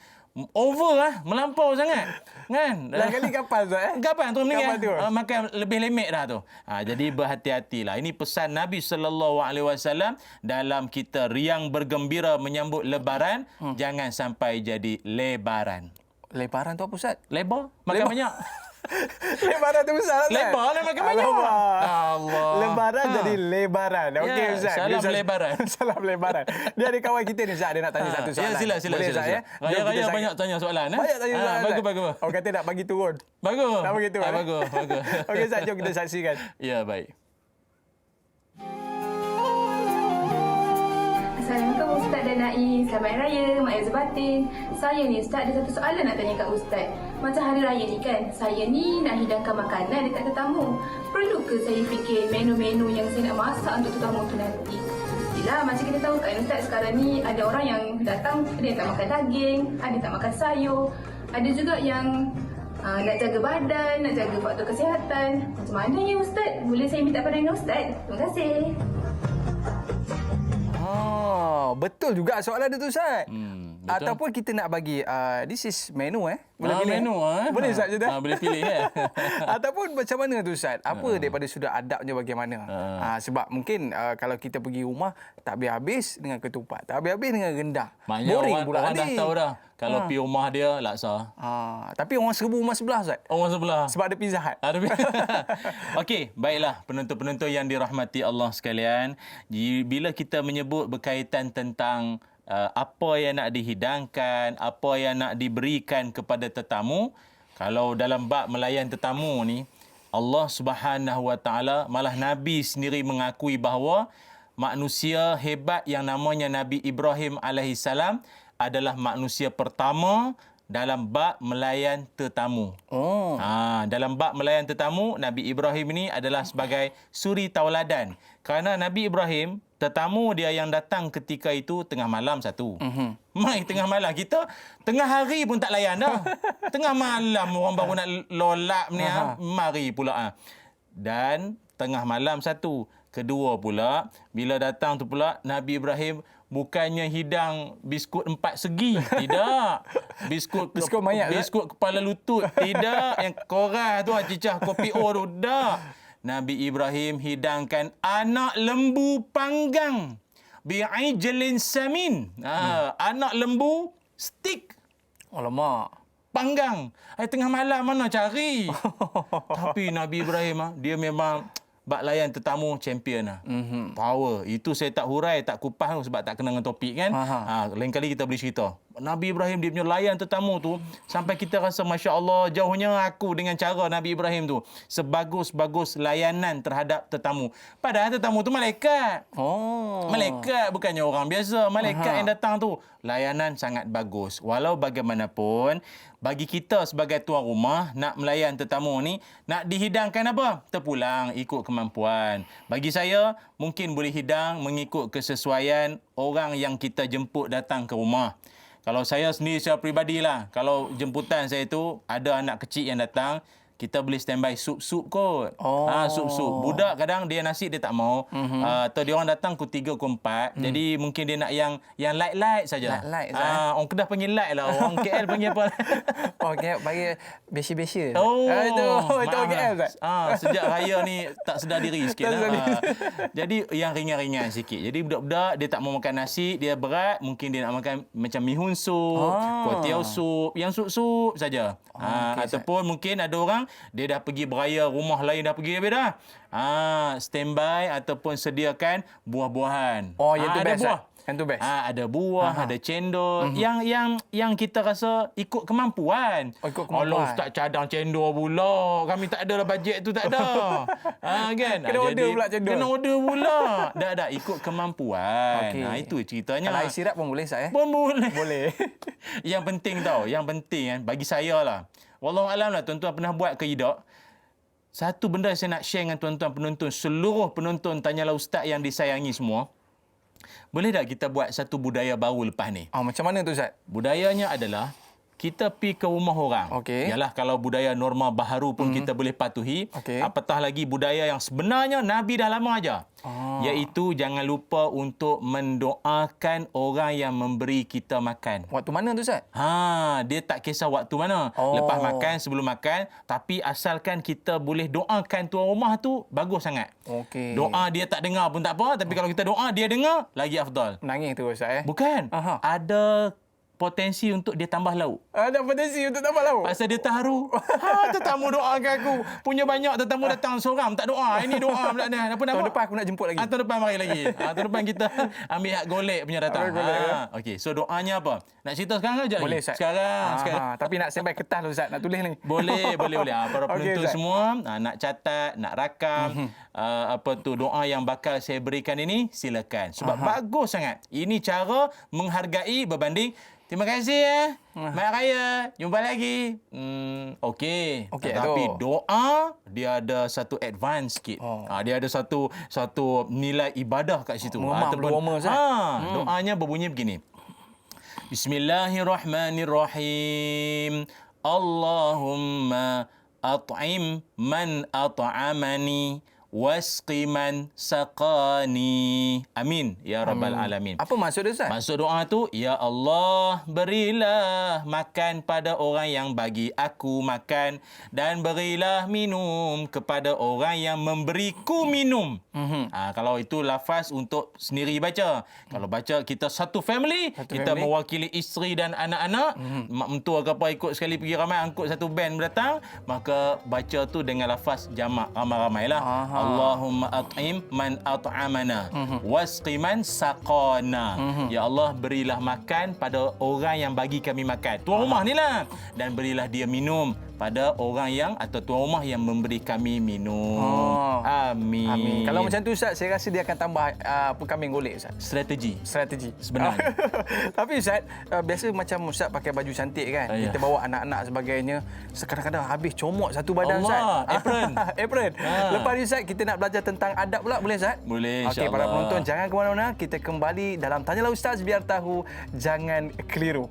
over lah, melampau sangat. Kan? Lain kali kapan, Ustaz? Kapan terus meninggal? Kapan tu? Makan lebih lemik dah tu. Jadi berhati-hatilah. Ini pesan Nabi sallallahu alaihi wasallam dalam kita riang bergembira menyambut lebaran, jangan sampai jadi lebaran. Lebaran tu apa, Ustaz? Lebar? Makan banyak. Lebaran tu besar, Ustaz. Lebar lah makan banyak. Allah. Lebaran jadi lebaran. Okey, Ustaz. Salam Ustaz. lebaran. Salam lebaran. Dia ada kawan kita ni, Ustaz. Dia nak tanya satu soalan. Sila. Boleh, Ustaz, ya? Raya-raya banyak tanya soalan. Banyak tanya soalan, Ustaz. Bagus. Orang kata nak bagi turun. Bagus. Nak bagi turun. Bagus. Okey, Ustaz. Jom kita saksikan. Ya, baik. Assalamualaikum Ustaz dan Naim. Selamat Hari Raya, Mak Aizah Batin. Saya ni Ustaz ada satu soalan nak tanya kat Ustaz. Macam Hari Raya ni kan, saya ni nak hidangkan makanan dekat tetamu. Perlu ke saya fikir menu-menu yang saya nak masak untuk tetamu tu nanti? Yelah, macam kita tahu kan Ustaz, sekarang ni ada orang yang datang, ada yang tak makan daging, ada yang tak makan sayur. Ada juga yang nak jaga badan, nak jaga faktor kesihatan. Macam mana ya Ustaz? Boleh saya minta pandangan Ustaz? Terima kasih. Betul juga soalan dia tu, Ustaz. Betul. Ataupun kita nak bagi this is menu boleh pilih. Menu Boleh, Ustaz, je dah. boleh pilih ya. Ataupun macam mana tu, Ustaz? Apa daripada sudut adabnya bagaimana? Sebab mungkin kalau kita pergi rumah tak habis-habis dengan ketupat, tak habis-habis dengan rendang. Maknanya Boring orang, pula orang dah ni. tahu dah. Kalau pergi rumah dia, laksa. Tapi orang serbu rumah sebelah, Ustaz. Orang sebelah. Sebab ada Pizza Hut. Okey, baiklah penonton-penonton yang dirahmati Allah sekalian. Bila kita menyebut berkaitan tentang apa yang nak dihidangkan, apa yang nak diberikan kepada tetamu, kalau dalam bab melayan tetamu ni, Allah Subhanahu Wa Taala, malah Nabi sendiri mengakui bahawa manusia hebat yang namanya Nabi Ibrahim alaihissalam adalah manusia pertama dalam bab melayan tetamu. Oh. Dalam bab melayan tetamu, Nabi Ibrahim ini adalah sebagai suri tauladan. Kerana Nabi Ibrahim, tetamu dia yang datang ketika itu tengah malam satu. Mai tengah malam. Kita tengah hari pun tak layan dah. Tengah malam orang baru nak lolap ni. Mari pula. Dan tengah malam satu. Kedua pula, bila datang tu pula, Nabi Ibrahim bukannya hidang biskut 4 segi. Tidak. Biskut mayat, biskut kepala lutut. Tidak. Yang korang tu, cicah kopi O tu. Tak. Nabi Ibrahim hidangkan anak lembu panggang. Bi'ijlin samin. Anak lembu stick. Alamak. Panggang. Tengah malam mana cari? Tapi Nabi Ibrahim, dia memang bak layan tetamu champion lah. Power. Itu saya tak hurai, tak kupas sebab tak kena dengan topik kan. Lain kali kita boleh cerita. Nabi Ibrahim dia punya layan tetamu tu sampai kita rasa Masya Allah jauhnya aku dengan cara Nabi Ibrahim tu. Sebagus-bagus layanan terhadap tetamu. Padahal tetamu tu malaikat. Malaikat bukannya orang biasa. Malaikat yang datang tu. Layanan sangat bagus. Walau bagaimanapun, bagi kita sebagai tuan rumah, nak melayan tetamu ni, nak dihidangkan apa? Terpulang ikut kemampuan. Bagi saya, mungkin boleh hidang mengikut kesesuaian orang yang kita jemput datang ke rumah. Kalau saya sendiri secara peribadilah, kalau jemputan saya tu ada anak kecil yang datang, kita boleh standby sup-sup kot. Sup-sup. Budak kadang dia nasi dia tak mau. Atau dia orang datang pukul 3, pukul 4. Jadi mungkin dia nak yang light-light saja. Light-light, orang Kedah panggil light lah. Orang KL panggil apa? KL panggil besia-besia. Itu orang KL tak? Sejak raya ni tak sedar diri sikit lah. Jadi yang ringan-ringan sikit. Jadi budak-budak dia tak mau makan nasi, dia berat, mungkin dia nak makan macam mihun sup, kuotiao sup, yang sup-sup saja. Ataupun mungkin ada orang dia dah pergi beraya rumah lain dah pergi habis dah. Standby ataupun sediakan buah-buahan. Yang tu best. Yang tu best. Ada buah, ada cendol. Yang kita rasa ikut kemampuan. Ikut kemampuan. Allah, ustaz cadang cendol pula. Kami tak ada lah bajet tu, tak ada. Kan? Kena order pula cendol. Kena order pula. Dah ikut kemampuan. Itu ceritanya. Kalau air sirap pun boleh, Ustaz? Pun boleh. Boleh. Yang penting kan, bagi saya lah. Wallahualam lah, tuan-tuan pernah buat ke tidak? Satu benda saya nak share dengan tuan-tuan penonton, seluruh penonton Tanyalah Ustaz yang disayangi semua. Boleh tak kita buat satu budaya baru lepas ni? Macam mana tu, Ustaz? Budayanya adalah kita pergi ke rumah orang. Yalah, kalau budaya norma baharu pun kita boleh patuhi. Apatah lagi budaya yang sebenarnya Nabi dah lama ajar. Iaitu jangan lupa untuk mendoakan orang yang memberi kita makan. Waktu mana tu, Ustaz? Dia tak kisah waktu mana. Lepas makan, sebelum makan. Tapi asalkan kita boleh doakan tuan rumah tu, bagus sangat. Doa dia tak dengar pun tak apa. Tapi kalau kita doa, dia dengar, lagi afdal. Nangis tu, Ustaz? Bukan. Ada potensi untuk dia tambah lauk. Ada potensi untuk tambah lauk? Pasal dia terharu. Tetamu doakan aku. Punya banyak tetamu datang seorang. Tak doa. Ini doa pula ni. Tahun depan aku nak jemput lagi. Tahun depan mari lagi. Tahun depan kita ambil hak golek punya datang. Okey. So doanya apa? Nak cerita sekarang ke? Boleh, Ustaz. Sekarang. Tapi nak sampai kertas tu, Ustaz. Nak tulis ni. Boleh. Para penonton semua nak catat, nak rakam doa yang bakal saya berikan ini, silakan. Sebab bagus sangat. Ini cara menghargai berbanding terima kasih Mak Raya. Jumpa lagi. Okey. Tapi doa dia ada satu advance sikit. Dia ada satu nilai ibadah kat situ. Doanya berbunyi begini. Bismillahirrahmanirrahim. Allahumma at'im man at'amani wasqi man saqani. Amin ya rabbal alamin. Apa maksud dia, Ustaz? Maksud doa tu, ya Allah, berilah makan pada orang yang bagi aku makan dan berilah minum kepada orang yang memberiku minum. Kalau itu lafaz untuk sendiri baca. Kalau baca kita satu family, kita mewakili isteri dan anak-anak, mak mentua ke apa ikut sekali pergi ramai, angkut satu band datang, maka baca tu dengan lafaz jamak ramai-ramailah. Allahumma at'im man at'amana wasqi man saqana. Ya Allah, berilah makan pada orang yang bagi kami makan. Tuan rumah ni lah. Dan berilah dia minum pada orang yang atau tuan rumah yang memberi kami minum. Oh. Amin. Amin. Kalau macam tu Ustaz, saya rasa dia akan tambah kambing golek Ustaz. strategi Strategi sebenarnya. Tapi Ustaz, biasa macam Ustaz pakai baju cantik kan, Ya. kita bawa anak-anak sebagainya, kadang-kadang habis comot satu badan Allah, Ustaz. apron. Apron. Lepas ni Ustaz, kita nak belajar tentang adab pula, boleh Ustaz? Boleh, Okey, insya-Allah. para penonton jangan ke mana-mana, kita kembali dalam Tanyalah Ustaz, biar tahu, jangan keliru.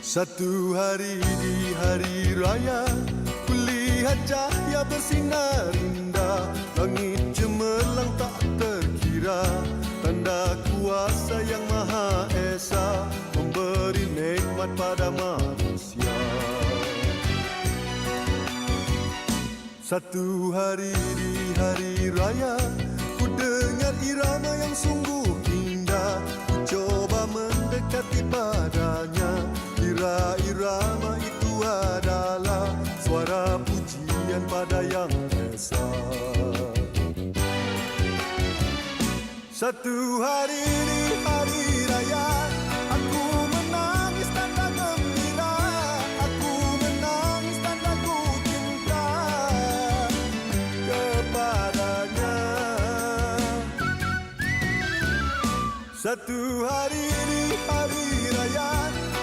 Satu hari di hari raya, kulihat cahaya bersinar indah, langit cemerlang tak terkira, tanda kuasa yang Maha Esa memberi nikmat pada manusia. Satu hari di hari raya, ku dengar irama yang sungguh indah, ku coba mendekati padanya. Kira irama itu adalah suara pujian pada Yang Esa. Satu hari di hari raya, aku menangis tanda gembira, aku menangis tanda ku cinta kepadanya. Satu hari di hari raya,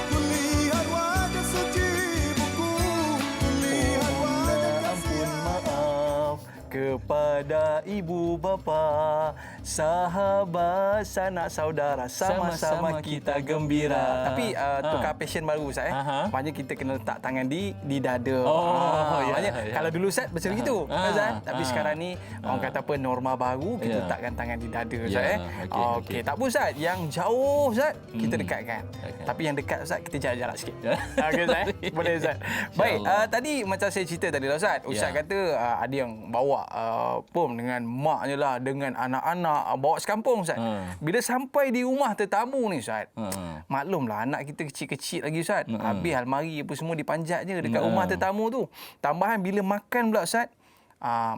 kulihat wajah suci buku, kulihat wajah Ampun maaf kepada ibu bapa, sahabat, sanak saudara, sama-sama kita gembira. Tapi tukar passion baru Ustaz Aha. Maknanya kita kena letak tangan di dada. Ya, Maknanya ya. kalau dulu Ustaz macam itu Ustaz. Tapi Ah. sekarang ni orang kata apa, norma baru, kita Ya. letakkan tangan di dada Ustaz Ya, okey, Okey, tak apa Ustaz. Yang jauh Ustaz kita dekatkan. Okey. Tapi yang dekat Ustaz kita jarak-jarak sikit. Okey Ustaz. Boleh Ustaz. Baik, InsyaAllah. tadi macam saya cerita tadi lah Ustaz. Ustaz Ya. kata ada yang bawa pom dengan maknya lah, dengan anak-anak, bawa sekampung Ustaz. Bila sampai di rumah tetamu ni Ustaz, maklumlah anak kita kecil-kecil lagi Ustaz. Habis almari apa semua dipanjat je dekat rumah tetamu tu. Tambahan bila makan pula Ustaz,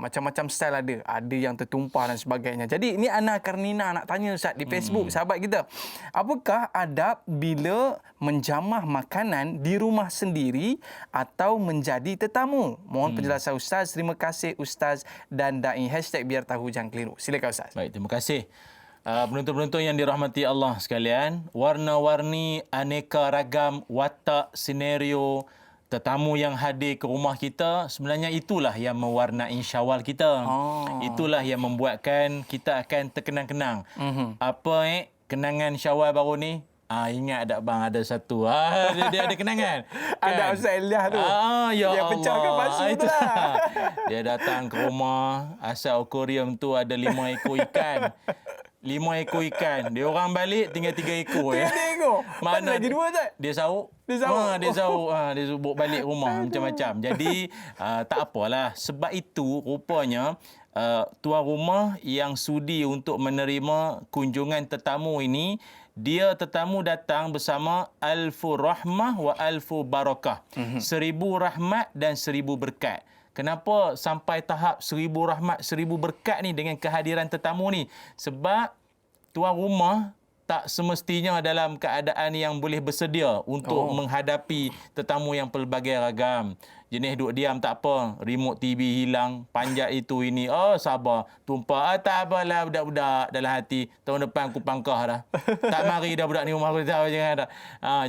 macam-macam style ada. Ada yang tertumpah dan sebagainya. Jadi ini Ana Karnina nak tanya Ustaz di Facebook sahabat kita. Apakah adab bila menjamah makanan di rumah sendiri atau menjadi tetamu? Mohon penjelasan Ustaz. Terima kasih Ustaz dan Dai. #biar tahu jangan keliru. Silakan Ustaz. Baik, terima kasih. Penonton-penonton yang dirahmati Allah sekalian, warna-warni, aneka ragam watak, senario tetamu yang hadir ke rumah kita, sebenarnya itulah yang mewarnai Syawal kita. Itulah yang membuatkan kita akan terkenang-kenang. Apa kenangan Syawal baru ni? Ingat tak bang, ada satu. Dia ada kenangan. Ada Ustaz Elias tu. Ya Yang Allah. pecahkan basuh tu Itulah. lah. Dia datang ke rumah, asal akuarium tu ada 5 ekor ikan. 5 ekor ikan. Dia orang balik tinggal 3 ekor. Dia tengok. Mana lagi dua Ustaz? Dia sahur. Dia sahur. Dia sahur. Dia bawa balik rumah macam-macam. Jadi tak apalah. Sebab itu rupanya tuan rumah yang sudi untuk menerima kunjungan tetamu ini, dia tetamu datang bersama alfu rahmah wa alfu barakah. 1000 rahmat dan 1000 berkat. Kenapa sampai tahap 1000 rahmat, 1000 berkat ni dengan kehadiran tetamu ni? Sebab tuan rumah tak semestinya dalam keadaan yang boleh bersedia untuk menghadapi tetamu yang pelbagai ragam. jenis duduk diam tak apa, remote TV hilang, panjat itu ini, oh sabar, tumpah, tak apalah budak-budak dalam hati, tahun depan aku pangkah dah. Tak mari dah budak ni rumah aku, tak jangan dah.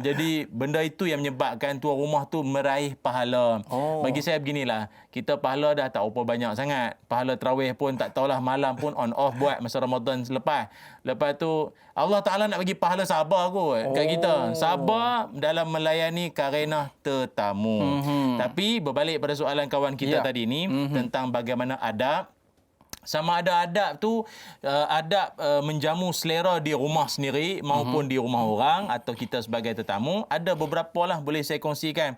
Jadi benda itu yang menyebabkan tuan rumah tu meraih pahala. Bagi saya beginilah, kita pahala dah tak apa banyak sangat. Pahala tarawih pun tak tahulah, malam pun on off buat masa Ramadan selepas. Lepas tu Allah Ta'ala nak bagi pahala sabar kot kat kita. Sabar dalam melayani karena tetamu. Tapi berbalik pada soalan kawan kita tadi ni tentang bagaimana adab. Sama ada adab tu adab menjamu selera di rumah sendiri maupun di rumah orang atau kita sebagai tetamu. Ada beberapa lah boleh saya kongsikan.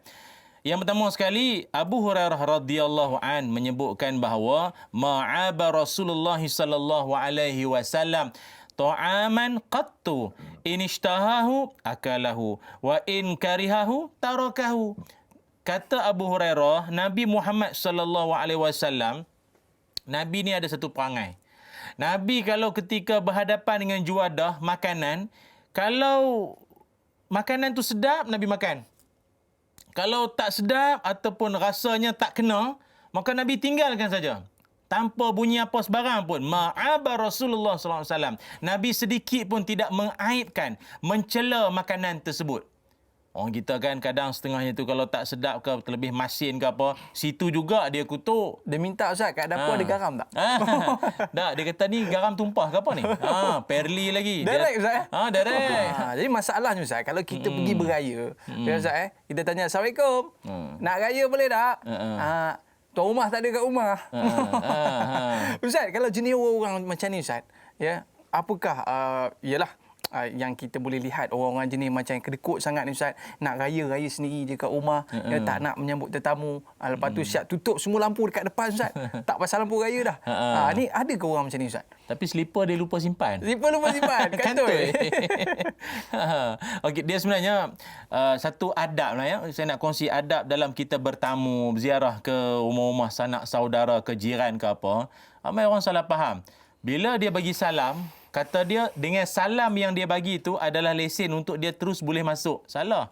Yang pertama sekali, Abu Hurairah radhiyallahu an menyebutkan bahawa ma'aba Rasulullah sallallahu alaihi wasallam ta'aman qattu in ishtahahu akalahu wa in karihahu tarakahu. Kata Abu Hurairah, Nabi Muhammad sallallahu alaihi wasallam, Nabi ni ada satu perangai. Nabi kalau ketika berhadapan dengan juadah makanan, kalau makanan tu sedap, Nabi makan. Kalau tak sedap ataupun rasanya tak kena, maka Nabi tinggalkan saja. Tanpa bunyi apa sebarang pun. Ma'aba Rasulullah SAW. Nabi sedikit pun tidak mengaibkan, mencela makanan tersebut. Orang kita kan kadang setengahnya tu kalau tak sedap ke, terlebih masin ke apa, situ juga dia kutuk. Dia minta Ustaz, kat dapur ada garam tak? Tak, dia kata ni garam tumpah ke apa ni? Perli lagi. Direct Ustaz. Direct. Jadi masalahnya Ustaz, kalau kita pergi beraya, Ustaz kita tanya Assalamualaikum. Nak raya boleh tak? Tuan rumah tak ada kat rumah. Ustaz, kalau jenis orang macam ni Ustaz, ya, apakah yalah yang kita boleh lihat orang-orang jenis macam kedekut sangat ni Ustaz, nak raya sendiri je kat rumah, dia tak nak menyambut tetamu. Lepas tu siap tutup semua lampu dekat depan Ustaz. Tak pasal lampu raya dah. Ni ada ke orang macam ni Ustaz? Tapi slipper dia lupa simpan. Slipper lupa simpan. Kantoi. Okey, dia sebenarnya satu adab lah ya. Saya nak kongsi adab dalam kita bertamu, berziarah ke rumah-rumah sanak saudara, ke jiran ke apa. Ramai orang salah faham. Bila dia bagi salam, kata dia dengan salam yang dia bagi itu adalah lesen untuk dia terus boleh masuk. Salah.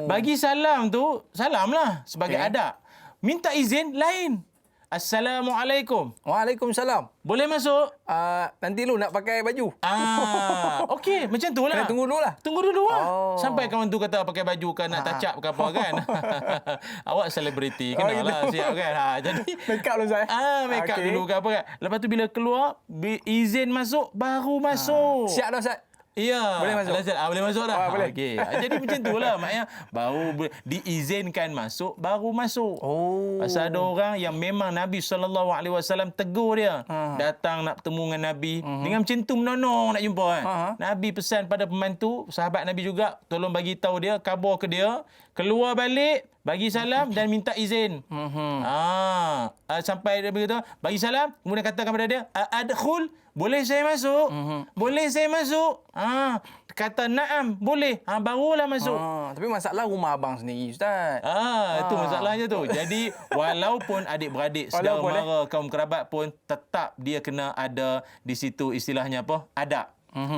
Bagi salam tu, salam lah sebagai adab. Minta izin lain. Assalamualaikum. Waalaikumsalam. Boleh masuk? Nanti lu nak pakai baju. Okey, macam tu lah. Kena tunggu dulu lah. Tunggu dulu lah. Sampai kawan tu kata pakai baju kan, nak touch up ke apa kan. Awak selebriti, kenalah siap kan. Jadi make up dulu Ustaz. Make up dulu ke apa kan. Lepas tu bila keluar, izin masuk, baru masuk. Siap dah Ustaz. Ya. Boleh masuk. Boleh masuk dah. Boleh. Okey. Jadi macam itulah maknanya baru diizinkan masuk, baru masuk. Pasal ada orang yang memang Nabi SAW tegur dia. Datang nak bertemu dengan Nabi. Dengan macam tu menonong nak jumpa kan. Nabi pesan pada pembantu, sahabat Nabi juga, tolong bagi tahu dia, khabar ke dia, keluar balik, bagi salam dan minta izin. Sampai dia beritahu, bagi salam, kemudian katakan kepada dia, adkhul, boleh saya masuk? Boleh saya masuk? Kata na'am, boleh. Barulah masuk. Tapi masalah rumah abang sendiri Ustaz. Itu masalahnya tu. Jadi walaupun adik-beradik, saudara mara, kaum kerabat pun tetap dia kena ada di situ istilahnya apa? Adab.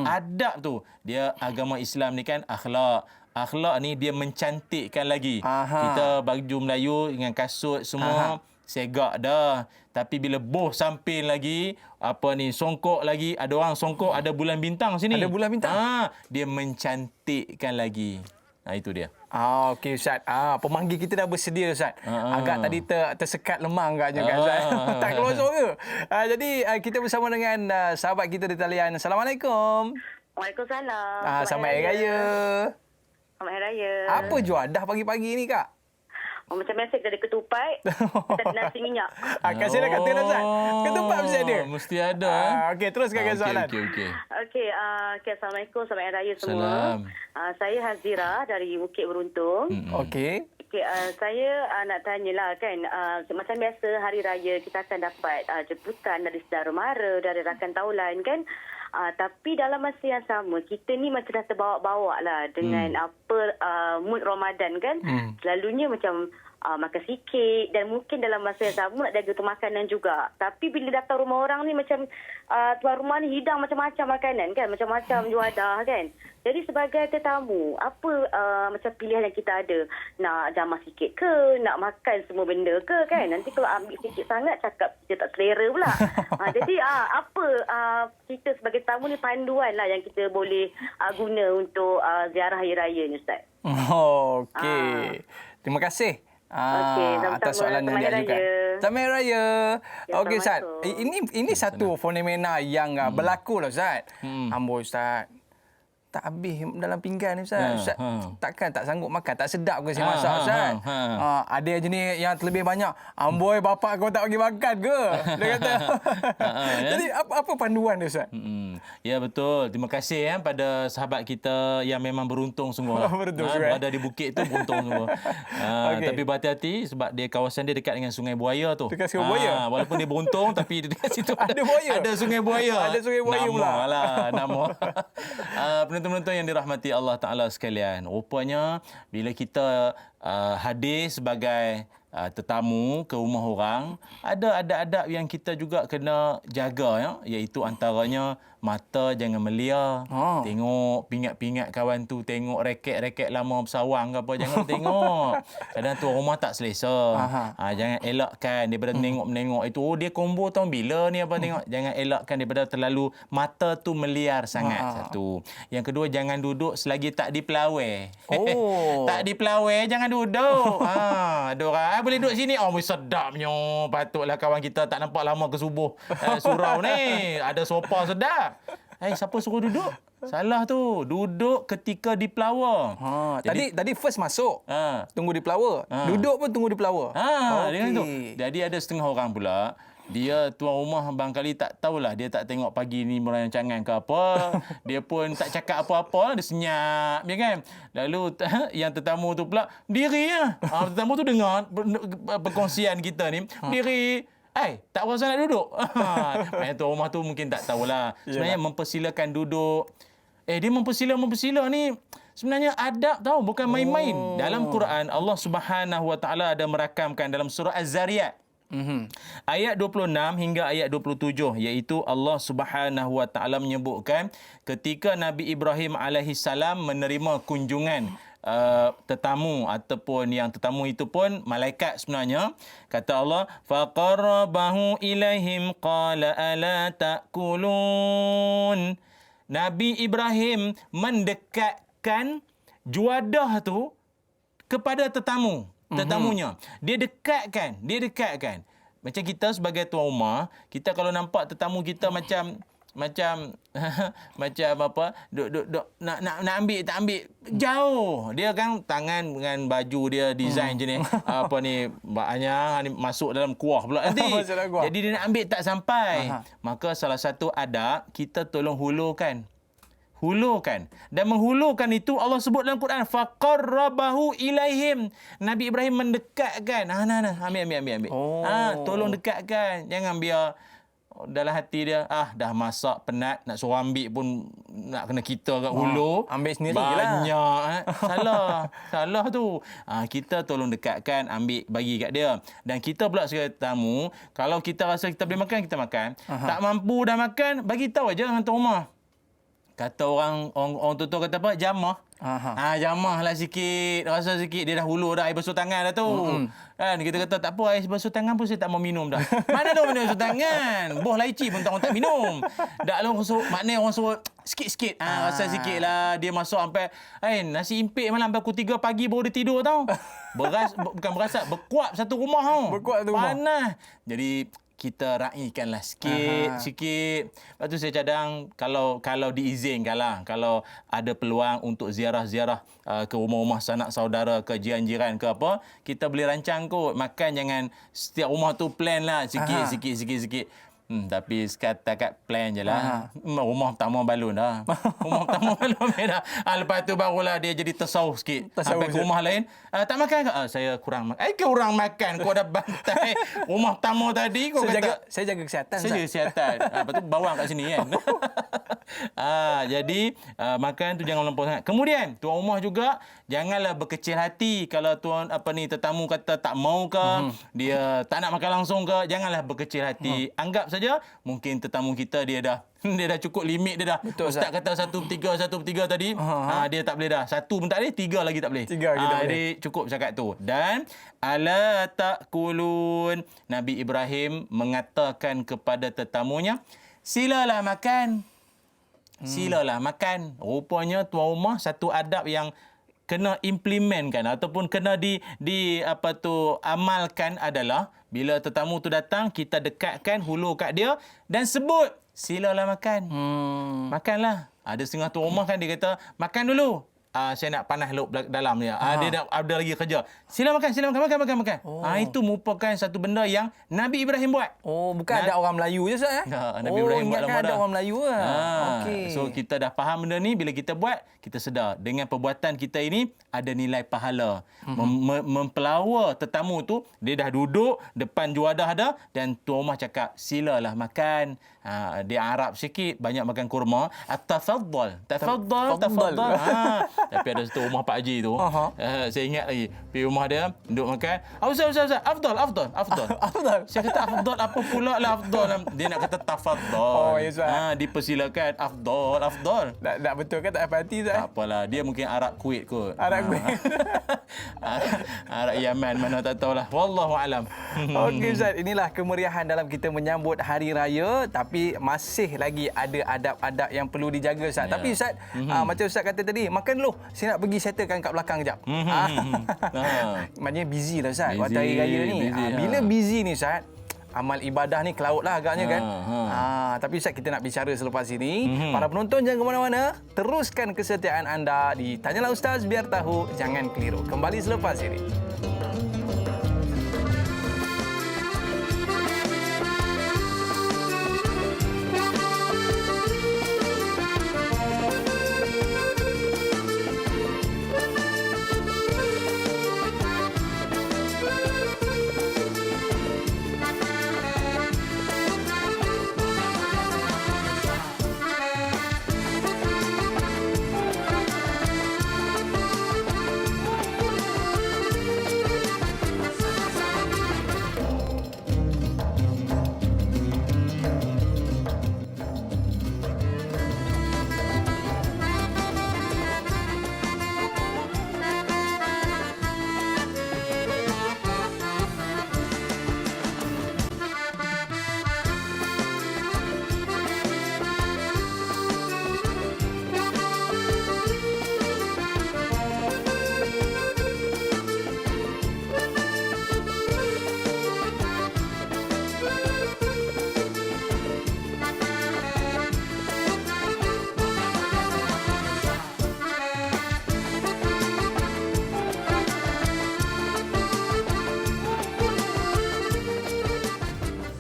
Adab tu, dia agama Islam ni kan akhlak. Akhlak ni dia mencantikkan lagi. Kita baju Melayu dengan kasut semua segak dah. Tapi bila boh samping lagi, apa ni, songkok lagi, ada orang songkok ada bulan bintang sini. Ada bulan bintang. Dia mencantikkan lagi. Itu dia. Okey Ustaz. Pemanggil kita dah bersedia Ustaz. Agak tadi tersekat lemang agaknya kan Ustaz. Tak keluar suara. Jadi kita bersama dengan sahabat kita di talian. Assalamualaikum. Waalaikumsalam. Selamat Hari Raya. Selamat Hari Raya. Apa juadah pagi-pagi ni Kak? Macam biasa kita ada ketupat dan nasi minyak. Kasihlah kata dah Ustaz. Ketupat mesti ada. Mesti ada. Okey, teruskan dengan soalan. Okey, Assalamualaikum, selamat Hari Raya semua. Salam. Saya Hazira dari Bukit Beruntung. Okey. Saya nak tanyalah kan, macam biasa Hari Raya kita akan dapat jemputan dari saudara mara, dari rakan taulan kan. Tapi dalam masa yang sama, kita ni macam dah terbawa-bawa lah dengan apa mood Ramadan kan. Selalunya macam makan sikit dan mungkin dalam masa yang sama nak jaga tu makanan juga. Tapi bila datang rumah orang ni macam tuan rumah ni hidang macam-macam makanan kan, macam-macam juadah kan. Jadi sebagai tetamu, apa macam pilihan yang kita ada? Nak jamah sikit ke? Nak makan semua benda ke kan? Nanti kalau ambil sikit sangat cakap kita tak selera pula. Jadi apa kita sebagai tamu ni panduan lah yang kita boleh guna untuk ziarah Hari Raya ni Ustaz? Okey. Terima kasih. Okey, Atas sama-sama. soalan yang Selamat Hari diajukan. Raya. Selamat Hari Raya. Ya, Okey Ustaz. Assalamualaikum. Ini satu fenomena yang berlaku lah Ustaz. Amboi Ustaz. Tak habis dalam pinggan ni Ustaz. Ustaz takkan tak sanggup makan, tak sedap ke saya masak Ustaz. Ada yang jenis yang terlebih banyak. Amboi bapak kau tak bagi makan ke? Dia kata. Jadi apa panduan dia Ustaz? Ya betul. Terima kasih pada sahabat kita yang memang beruntung sungguh. Beruntung sungguh, berada di bukit tu beruntung sungguh. Okey. Tapi berhati-hati sebab dia kawasan dia dekat dengan Sungai Buaya tu. Dekat Sungai Buaya? Walaupun dia beruntung tapi dekat situ Ada buaya? Ada Sungai Buaya. Ada Sungai Buaya pula. Nama. Penonton-penonton yang dirahmati Allah Ta'ala sekalian. Rupanya bila kita hadir sebagai tetamu ke rumah orang, ada adab-adab yang kita juga kena jaga ya, iaitu antaranya mata jangan melia. Tengok pingat-pingat kawan tu, tengok reket-reket lama bersawang ke apa, jangan tengok. Kadang tu rumah tak selesa. Jangan elakkan daripada menengok itu. Oh dia combo tahun bila ni apa tengok. Jangan elakkan daripada terlalu mata tu meliar sangat. Satu. Yang kedua, jangan duduk selagi tak dipelawai. Tak dipelawai jangan duduk. Ada orang boleh duduk sini. Oh sedapnya. Patutlah kawan kita tak nampak lama ke subuh. Surau ni ada sofa sedap. Siapa suruh duduk? Salah tu. Duduk ketika dipelawa. Tadi first masuk. Tunggu dipelawa. Duduk pun tunggu dipelawa. Dengan tu. Jadi ada setengah orang pula, dia tuan rumah barangkali tak tahulah, dia tak tengok pagi ni merancangan ke apa. Dia pun tak cakap apa-apa, dia senyap, ya kan. Lalu yang tetamu tu pula diri lah. Tetamu tu dengar perkongsian kita ni, diri. Tak rasa nak duduk. Maksudnya tuan rumah tu mungkin tak tahulah. Sebenarnya mempersilakan duduk. Dia mempersila ni sebenarnya adab tahu, bukan main-main. Dalam Quran Allah Subhanahu Wa Taala ada merakamkan dalam surah Az-Zariyat. Ayat 26 hingga ayat 27, iaitu Allah Subhanahu Wa Taala menyebutkan ketika Nabi Ibrahim alaihissalam menerima kunjungan tetamu ataupun yang tetamu itu pun malaikat sebenarnya. Kata Allah, faqarrabahu ilaihim qala ala ta'kulun. Nabi Ibrahim mendekatkan juadah tu kepada tetamunya. Dia dekatkan. Macam kita sebagai tuan rumah, kita kalau nampak tetamu kita macam apa, duk nak ambil tak ambil, jauh. Dia kan tangan dengan baju dia design je ni. Apa ni banyak masuk dalam kuah pula nanti. Jadi dia nak ambil tak sampai. Maka salah satu adab, kita tolong hulurkan. Dan menghulurkan itu Allah sebut dalam Quran, faqarrabahu ilaihim. Nabi Ibrahim mendekatkan. Ambil. Tolong dekatkan. Jangan biar dalam hati dia, dah masak penat, nak suruh ambil pun nak kena kita kat hulu. Ambil sendiri banyak salah tu. Kita tolong dekatkan, ambil bagi kat dia. Dan kita pula sebagai tamu, kalau kita rasa kita boleh makan, kita makan. Tak mampu dah makan, bagi tahu aja dengan tuan rumah. Kata orang tua kata apa? Jamah. Jamah lah sikit. Rasa sikit. Dia dah hulur dah air basuh tangan dah tu. Kan kita kata tak apa, air basuh tangan pun saya tak mau minum dah. Mana dah minum basuh tangan? Boh laici pun tak minum. Dak lah maknanya orang suruh sikit-sikit. Rasa sikit lah. Dia masuk sampai nasi impik malam pukul 3 pagi baru dia tidur tau. Bukan berasa, berkuap satu rumah tau. Panas. Jadi kita raikanlah sikit. Lepas tu saya cadang kalau diizinkan lah, kalau ada peluang untuk ziarah-ziarah ke rumah-rumah sanak saudara, ke jiran-jiran ke apa, kita boleh rancang kot. Makan jangan setiap rumah tu plan lah sikit. Tapi setakat plan je lah. Rumah pertama balon dah. Rumah pertama balon dah. Lepas tu barulah dia jadi tersauh sikit. Sampai ke rumah lain. Tak makan ke? Saya kurang makan. Kurang makan. Kau dah bantai. Rumah pertama tadi kau kata. Saya jaga kesihatan, Saya jaga kesihatan. Lepas tu bawang kat sini kan. Jadi makan tu jangan melampau sangat. Kemudian tuan rumah juga janganlah berkecil hati kalau tetamu kata tak mau ke, dia tak nak makan langsung ke, janganlah berkecil hati. Anggap saja mungkin tetamu kita dia dah cukup limit dia dah. Betul, Ustaz kata 1/3 tadi, dia tak boleh dah. 1 pun tak boleh, 3 lagi tak boleh. 3 lagi tak boleh. Jadi cukup cakap tu. Dan ala takulun, Nabi Ibrahim mengatakan kepada tetamunya, silalah makan. Silalah makan. Rupanya tuan rumah satu adab yang kena implementkan ataupun kena amalkan adalah bila tetamu tu datang, kita dekatkan hulu kat dia dan sebut, silalah makan. Makanlah. Ada setengah tuan rumah kan dia kata, makan dulu. Saya nak panas luk dalam dia. Dia ada lagi kerja. Sila makan. Itu merupakan satu benda yang Nabi Ibrahim buat. Bukan ada orang Melayu je, Ustaz? Nabi Ibrahim buat ingatkan ada orang Melayu lah. Okey. So kita dah faham benda ni, bila kita buat, kita sedar dengan perbuatan kita ini ada nilai pahala. Mempelawa tetamu tu, dia dah duduk depan juadah dah dan tuan rumah cakap, silalah makan. Dia Arab sikit, banyak makan kurma. Tafaddal. Tapi ada satu rumah Pak Haji tu, saya ingat lagi, pergi rumah dia, duduk makan. Ustaz, afdal. Saya kata afdal apa pula lah afdal. Dia nak kata tafaddal. Ya, Ustaz. Dipersilakan afdal. Tak betul kan, tak apa hati, Ustaz? Tak apalah, dia mungkin Arab Kuwait kot. Arab Kuwait. Arab Yaman, mana tak tahulah. Wallahu alam. Okey, Ustaz, inilah kemeriahan dalam kita menyambut hari raya, tapi masih lagi ada adab-adab yang perlu dijaga, Ustaz. Tapi Ustaz, macam Ustaz kata tadi, makan dulu. Saya nak pergi settlekan kat belakang kejap. Maknanya busy lah, Ustaz, waktu hari raya ni. Bila busy ni, Ustaz, amal ibadah ni ke laut lah agaknya kan. Tapi Ustaz, kita nak bicara selepas ini. Para penonton jangan ke mana-mana. Teruskan kesetiaan anda di Tanyalah Ustaz, biar tahu, jangan keliru. Kembali selepas ini.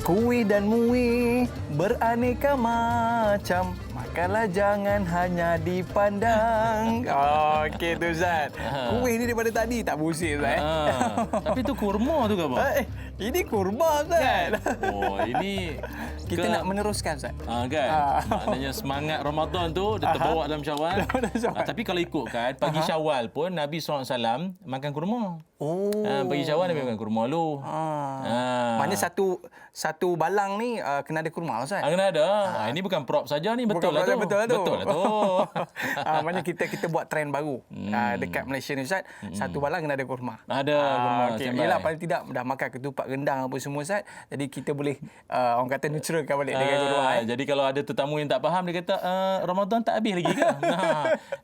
Kuih dan muih beraneka macam, makanlah jangan hanya dipandang. Okey tu, Ustaz. Kuih ni daripada tadi tak busik, Ustaz. Tapi tu kurma tu ke apa? Ini kurma, Ustaz. Ini kita nak meneruskan, Ustaz. Kan? Maknanya semangat Ramadan tu dia terbawa dalam Syawal. Tapi kalau ikutkan pagi Syawal pun Nabi SAW makan kurma. Pagi Syawal Nabi makan kurma lu. Maknanya satu balang ni kena ada kurma, Ustaz. Kena ada. Ini bukan prop saja ni, betul lah tu. Betul lah tu. Maknanya kita buat trend baru dekat Malaysia ni, Ustaz. Satu balang kena ada kurma. Ada kurma. Okay. Yelah, paling tidak dah makan ketupat rendang apa semua, Ustaz. Jadi kita boleh orang kata neutralkan balik dengan kurma. Jadi kalau ada tetamu yang tak faham, dia kata Ramadan tak habis lagi ke?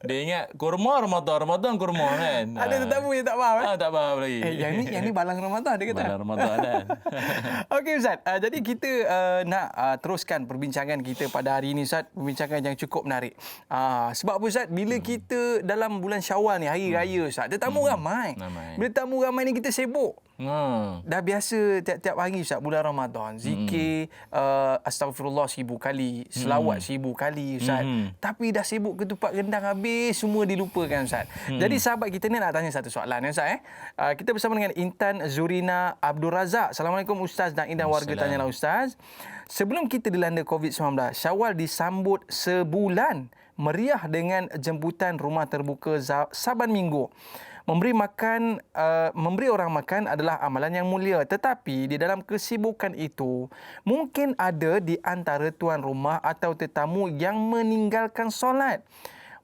Dia ingat kurma Ramadan kurma kan. Ada tetamu yang tak faham. Tak faham lagi. Yang ni balang Ramadan, dia kata. Balang Ramadan kan. Okey, Ustaz. Jadi kita nak teruskan perbincangan kita pada hari ini, Ustaz. Perbincangan yang cukup menarik. Sebab apa, Ustaz? Bila kita dalam bulan Syawal ni, hari raya, Ustaz, tetamu ramai. Bila tetamu ramai ni kita sibuk. Dah biasa tiap-tiap hari Ustaz bulan Ramadan zikir astagfirullah 1000 kali, selawat 1000 kali Ustaz. Tapi dah sibuk ketupat rendang habis semua dilupakan Ustaz. Jadi sahabat kita ni nak tanya satu soalan ya Ustaz kita bersama dengan Intan Zurina Abdul Razak. Assalamualaikum Ustaz dan Indah warga tanyalah Ustaz. Sebelum kita dilanda COVID-19, Syawal disambut sebulan meriah dengan jemputan rumah terbuka Saban Minggu. Memberi orang makan adalah amalan yang mulia. Tetapi di dalam kesibukan itu, mungkin ada di antara tuan rumah atau tetamu yang meninggalkan solat.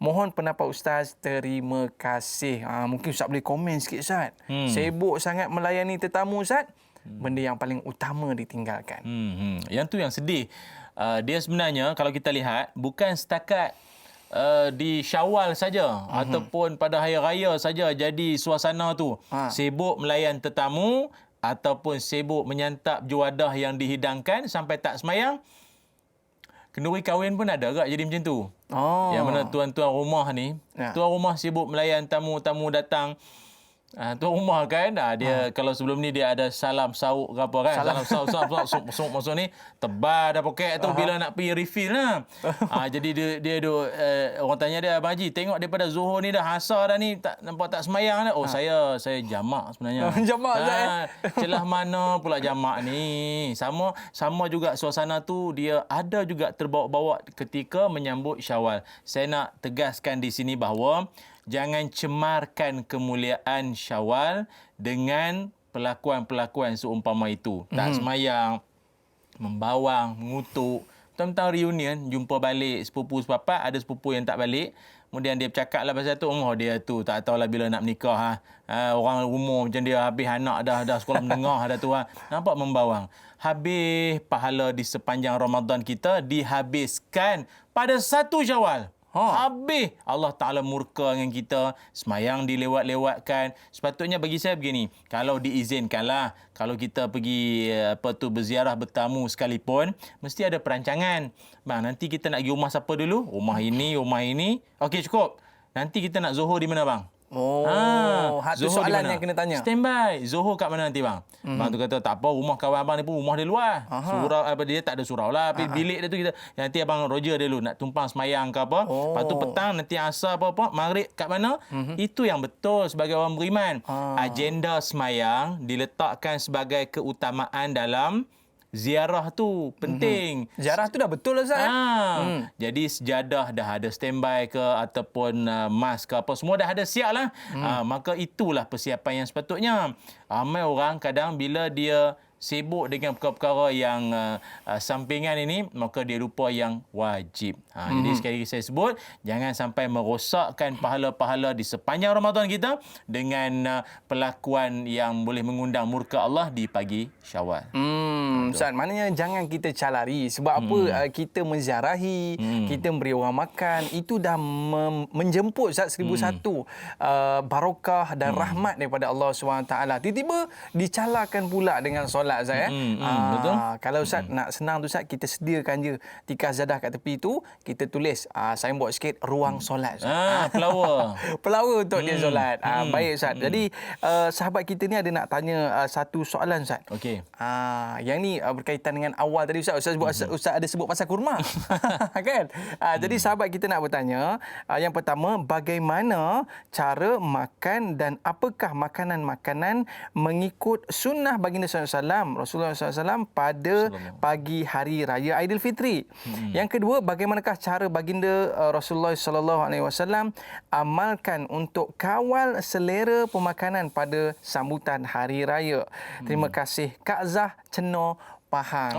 Mohon pendapat Ustaz, terima kasih. Mungkin Ustaz boleh komen sikit Ustaz. Sibuk sangat melayani tetamu Ustaz. Benda yang paling utama ditinggalkan. Yang tu yang sedih. Dia sebenarnya kalau kita lihat bukan setakat di Syawal saja ataupun pada hari raya saja jadi suasana tu sibuk melayan tetamu ataupun sibuk menyantap juadah yang dihidangkan sampai tak semayang. Kenduri kahwin pun ada agak jadi macam tu. Yang mana tuan-tuan rumah ni, tuan rumah sibuk melayan tamu-tamu datang. Tuan rumah kan dia kalau sebelum ni dia ada salam sauk ke apa kan, salam sauk masuk ni tebal dah poket tu bila nak pergi refill lah. Jadi dia duk orang tanya dia, Abang Haji tengok daripada Zuhur ni dah asar dah ni tak nampak tak semayang dah. Saya jamak sebenarnya. Jamak Celah mana pula jamak ni. Sama juga suasana tu dia ada juga terbawa-bawa ketika menyambut Syawal. Saya nak tegaskan di sini bahawa jangan cemarkan kemuliaan Syawal dengan pelakuan-pelakuan seumpama itu. Tak semayang, membawang, mengutuk. Tentang reunion, jumpa balik sepupu sepapat, ada sepupu yang tak balik. Kemudian dia bercakap lah pasal tu, dia tu tak tahulah bila nak menikah. Orang umur macam dia, habis anak dah sekolah menengah dah tu. Nampak membawang. Habis pahala di sepanjang Ramadan kita dihabiskan pada 1 Syawal. Habis Allah Ta'ala murka dengan kita, semayang dilewat-lewatkan. Sepatutnya bagi saya begini, kalau diizinkanlah, kalau kita pergi berziarah bertamu sekalipun, mesti ada perancangan. Bang, nanti kita nak pergi rumah siapa dulu? Rumah ini. Okey, cukup. Nanti kita nak Zuhur di mana bang? Itu soalan yang kena tanya. Standby. Zuhur kat mana nanti bang? Bang tu kata tak apa, rumah kawan abang ni pun rumah dia luar. Surau dia tak ada surau lah. Tapi bilik dia tu kita nanti abang Roger dia dulu nak tumpang semayang ke apa. Lepas tu petang nanti asar apa-apa, maghrib kat mana? Itu yang betul sebagai orang beriman. Agenda semayang diletakkan sebagai keutamaan dalam ziarah tu penting. Ziarah tu dah betul lah Ustaz. Jadi sejadah dah ada standby ke ataupun mas ke apa, semua dah ada siap lah. Maka itulah persiapan yang sepatutnya. Ramai orang kadang bila dia sibuk dengan perkara-perkara yang sampingan ini, maka dia lupa yang wajib. Jadi sekali lagi saya sebut, jangan sampai merosakkan pahala-pahala di sepanjang Ramadan kita dengan pelakuan yang boleh mengundang murka Allah di pagi Syawal. Ustaz, maknanya jangan kita calari. Sebab apa? Kita menziarahi, kita memberi orang makan, itu dah menjemput Ustaz 1001 barakah dan rahmat daripada Allah SWT. Tiba-tiba dicalakan pula dengan solat Ustaz. Betul. Kalau Ustaz nak senang tu Ustaz, kita sediakan je tikas jadah kat tepi tu, kita tulis signboard sikit ruang solat Ustaz. Pelawar untuk dia solat. Baik Ustaz. Jadi sahabat kita ni ada nak tanya satu soalan Ustaz. Okey. Yang ni berkaitan dengan awal tadi Ustaz ada sebut pasal kurma. Kan? Jadi sahabat kita nak bertanya, yang pertama, bagaimana cara makan dan apakah makanan-makanan mengikut sunnah baginda Rasulullah SAW pada pagi hari raya Aidilfitri. Yang kedua, bagaimanakah cara baginda Rasulullah SAW amalkan untuk kawal selera pemakanan pada sambutan hari raya. Terima kasih Kak Zah Ceno Pahang.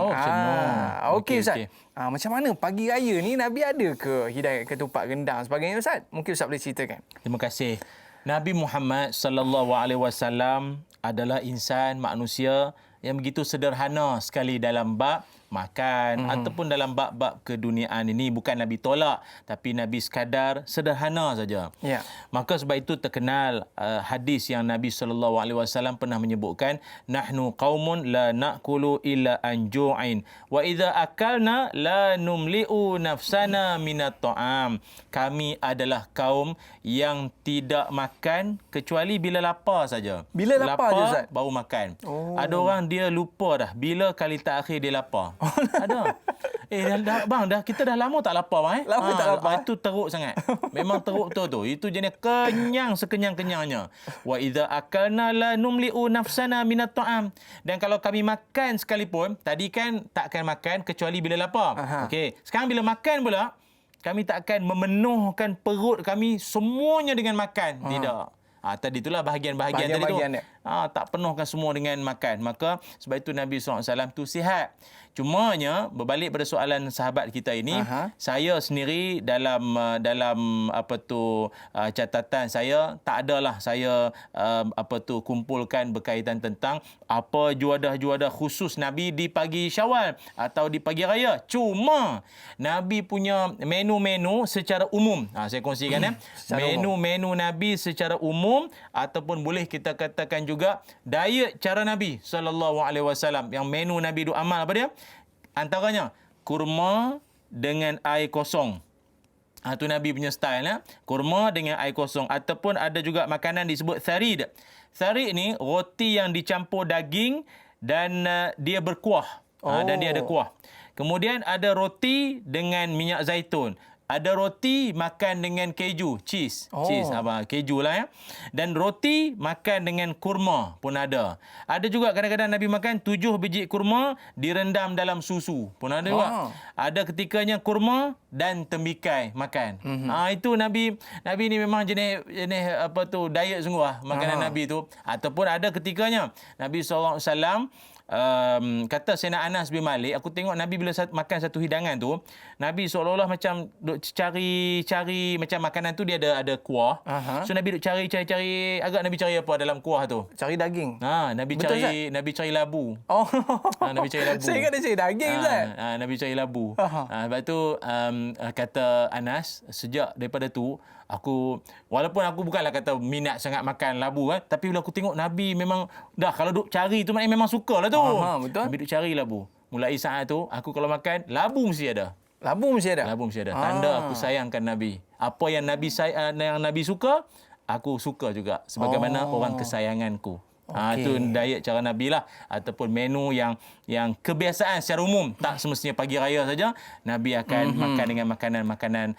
Okey Ustaz. Macam mana pagi raya ni Nabi ada ke hidayat ketupat rendang sebagainya Ustaz? Mungkin Ustaz boleh ceritakan. Terima kasih. Nabi Muhammad sallallahu alaihi wasallam adalah insan manusia yang begitu sederhana sekali dalam bab makan ataupun dalam bab-bab keduniaan ini. Bukan Nabi tolak, tapi Nabi sekadar sederhana saja. Ya. Maka sebab itu terkenal hadis yang Nabi SAW pernah menyebutkan, nahnu qaumun la na'kulu illa an ju'in wa idza akalna la numli'u nafsana minat ta'am. Kami adalah kaum yang tidak makan kecuali bila lapar saja. Bila lapar je, Ustaz? Baru makan. Ada orang dia lupa dah bila kali terakhir dia lapar. Ada. Kita dah lama tak lapar bang. Lama tak lapar. Itu teruk sangat. Memang teruk betul tu. Itu jenis kenyang sekenyang-kenyangnya. Wa idza akalna la numli'u nafsana minat ta'am. Dan kalau kami makan sekalipun, tadi kan takkan makan kecuali bila lapar. Okey. Sekarang bila makan pula, kami takkan memenuhkan perut kami semuanya dengan makan. Tidak. Tadi itulah bahagian-bahagian tadi tu. Tak penuhkan semua dengan makan. Maka sebab itu Nabi SAW tu sihat. Cumanya berbalik pada soalan sahabat kita ini, saya sendiri dalam catatan saya tak adalah saya kumpulkan berkaitan tentang apa juadah-juadah khusus Nabi di pagi Syawal atau di pagi raya. Cuma Nabi punya menu-menu secara umum. Saya kongsikan menu-menu Nabi secara umum, ataupun boleh kita katakan juga diet cara Nabi SAW. Yang menu Nabi duk amal apa dia? Antaranya kurma dengan air kosong. Itu Nabi punya style. Kurma dengan air kosong. Ataupun ada juga makanan disebut tharid. Tharid ni roti yang dicampur daging dan dia berkuah. Dan dia ada kuah. Kemudian ada roti dengan minyak zaitun. Ada roti makan dengan keju, cheese. Keju lah ya. Dan roti makan dengan kurma pun ada. Ada juga kadang-kadang Nabi makan 7 biji kurma direndam dalam susu pun ada juga. Ada ketikanya kurma dan tembikai makan. Itu Nabi ni memang jenis diet sungguh lah makanan Nabi tu. Ataupun ada ketikanya Nabi SAW kata Sayyidina Anas bin Malik, aku tengok Nabi bila makan satu hidangan tu, Nabi seolah-olah macam duk cari macam makanan tu dia ada kuah. So Nabi duk cari agak Nabi cari apa dalam kuah tu? Cari daging. Nabi cari labu. Nabi cari labu. Saya ingat dia cari daging, Ustaz. Nabi cari labu. Sebab tu kata Anas, sejak daripada tu walaupun aku bukanlah kata minat sangat makan labu tapi bila aku tengok Nabi memang dah kalau duk cari tu maknanya memang sukalah tu. Betul. Nabi duk cari labu. Mulai saat tu aku kalau makan labu mesti ada. Labu mesti ada. Tanda aku sayangkan Nabi. Apa yang Nabi suka, aku suka juga sebagaimana orang kesayanganku. Itu diet cara Nabi lah, ataupun menu yang kebiasaan secara umum. Tak semestinya pagi raya saja Nabi akan makan dengan makanan-makanan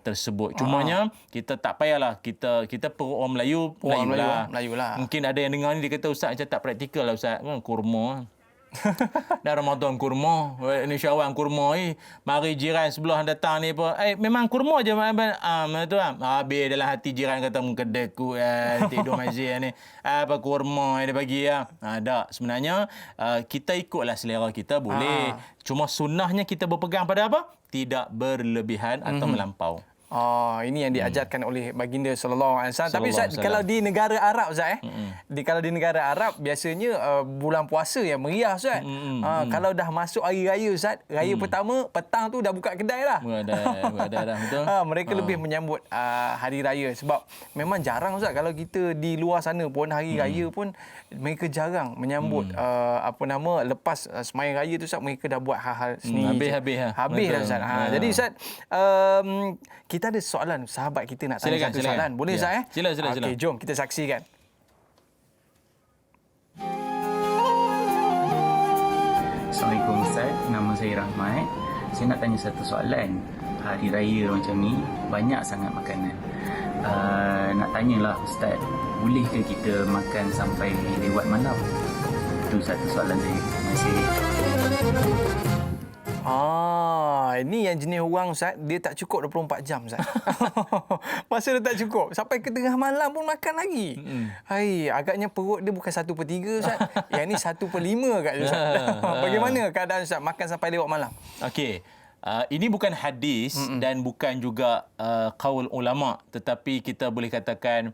tersebut. Cumanya kita tak payahlah kita perut orang Melayu lah. Mungkin ada yang dengar ni dia kata Ustaz macam tak praktikal lah Ustaz. Kurma. Dah Ramadan kurma, ni Syawal kurma mari jiran sebelah datang ni apa memang kurma je tu habis dalam hati jiran kata kedai ku tidur masjid ni apa kurma dia bagi tak sebenarnya kita ikutlah selera kita boleh, cuma sunnahnya kita berpegang pada apa, tidak berlebihan atau melampau. Ini yang diajarkan oleh baginda sallallahu alaihi wasallam. Tapi Ustaz, kalau di negara Arab Ustaz kalau di negara Arab biasanya bulan puasa yang meriah Ustaz. Kalau dah masuk hari raya Ustaz, raya pertama petang tu dah buka kedai dah. Dah betul. Mereka lebih menyambut hari raya sebab memang jarang Ustaz kalau kita di luar sana pun hari raya pun mereka jarang menyambut lepas sembahyang raya tu Ustaz, mereka dah buat hal-hal sendiri. Habis dah Ustaz. Jadi Ustaz, kita ada soalan sahabat kita nak tanya satu soalan. Boleh Ustaz Sila. Okey, jom kita saksikan. Assalamualaikum Ustaz, nama saya Rahmat. Saya nak tanya satu soalan. Hari raya macam ni banyak sangat makanan. Nak tanyalah Ustaz, bolehkah kita makan sampai lewat malam? Itu satu soalan saya. Terima kasih. Ini yang jenis orang Ustaz, dia tak cukup 24 jam Ustaz. Masa dia tak cukup, sampai ke tengah malam pun makan lagi. Agaknya perut dia bukan 1/3 Ustaz. Yang ni 1/5 agaknya Ustaz. Bagaimana keadaan Ustaz makan sampai lewat malam? Okey. Ini bukan hadis dan bukan juga qaul ulama, tetapi kita boleh katakan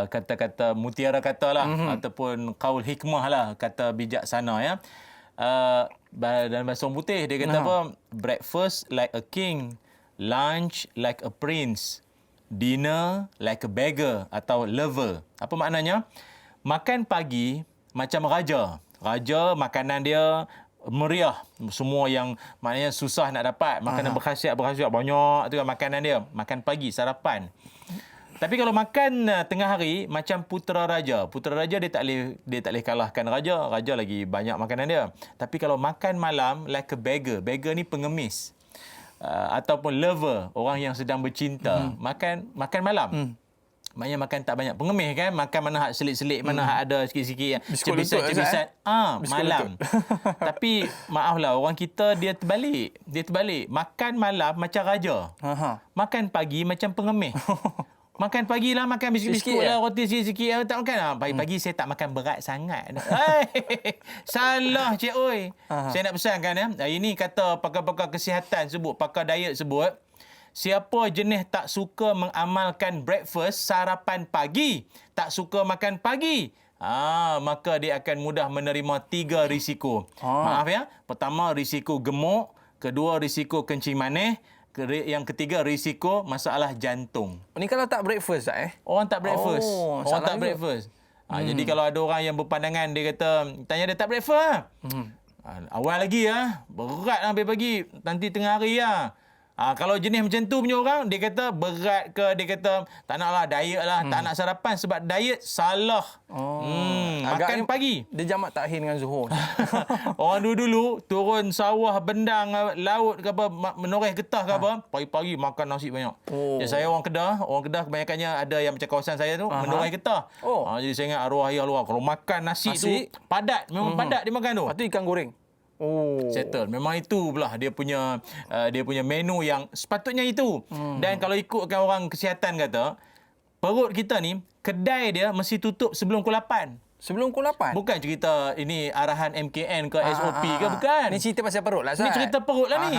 kata-kata mutiara kata lah ataupun qaul hikmah lah, kata bijaksana ya. Dalam bahasa orang putih dia kata apa? Breakfast like a king, lunch like a prince, dinner like a beggar atau lover. Apa maknanya? Makan pagi macam raja. Raja makanan dia meriah, semua yang maknanya susah nak dapat, makanan berkhasiat banyak tu kan makanan dia. Makan pagi sarapan. Tapi kalau makan tengah hari macam putera raja. Putera raja dia tak boleh kalahkan raja. Raja lagi banyak makanan dia. Tapi kalau makan malam like a beggar. Beggar ni pengemis. Ataupun lover, orang yang sedang bercinta. Makan malam. Maknanya makan tak banyak. Pengemis kan, makan mana hak selit-selit, mana hak ada sikit-sikit cebisat-cebisat. Malam. Tapi maaflah, orang kita dia terbalik. Makan malam macam raja. Makan pagi macam pengemis. Makan pagi lah, makan biskut-biskut lah, roti sikit-sikit. Tak makan lah. Pagi-pagi saya tak makan berat sangat. Salah, cik oi. Saya nak pesankan ya. Hari ni kata pakar-pakar kesihatan sebut, pakar diet sebut, siapa jenis tak suka mengamalkan breakfast, sarapan pagi, tak suka makan pagi, maka dia akan mudah menerima 3 risiko. Maaf ya. Pertama, risiko gemuk. Kedua, risiko kencing manis. Yang ketiga, risiko masalah jantung. Ni kalau tak breakfast tak Orang tak breakfast. Orang tak juga. breakfast. Jadi kalau ada orang yang berpandangan, dia kata, tanya dia tak breakfast. Awal lagi berat lah ambil pagi. Nanti tengah hari lah. Kalau jenis macam tu punya orang, dia kata berat ke, dia kata tak naklah diet lah, tak nak sarapan sebab diet salah. Makan pagi. Dia jamak takhir dengan Zuhur. Orang dulu turun sawah, bendang, laut ke apa, menoreh getah ke apa, pagi-pagi makan nasi banyak. Jadi saya orang Kedah kebanyakannya ada yang macam kawasan saya tu, menoreh getah. Jadi saya ingat arwah ayah luar, kalau makan nasi tu padat, memang padat dia makan tu. Lepas tu ikan goreng. Settle. Memang itu pula dia punya menu yang sepatutnya itu. Dan kalau ikutkan orang kesihatan kata, perut kita ni, kedai dia mesti tutup sebelum pukul 8. Sebelum pukul 8? Bukan cerita ini arahan MKN ke SOP ke, bukan. Ni cerita pasal perut lah, Ustaz. Ni cerita perut lah ni.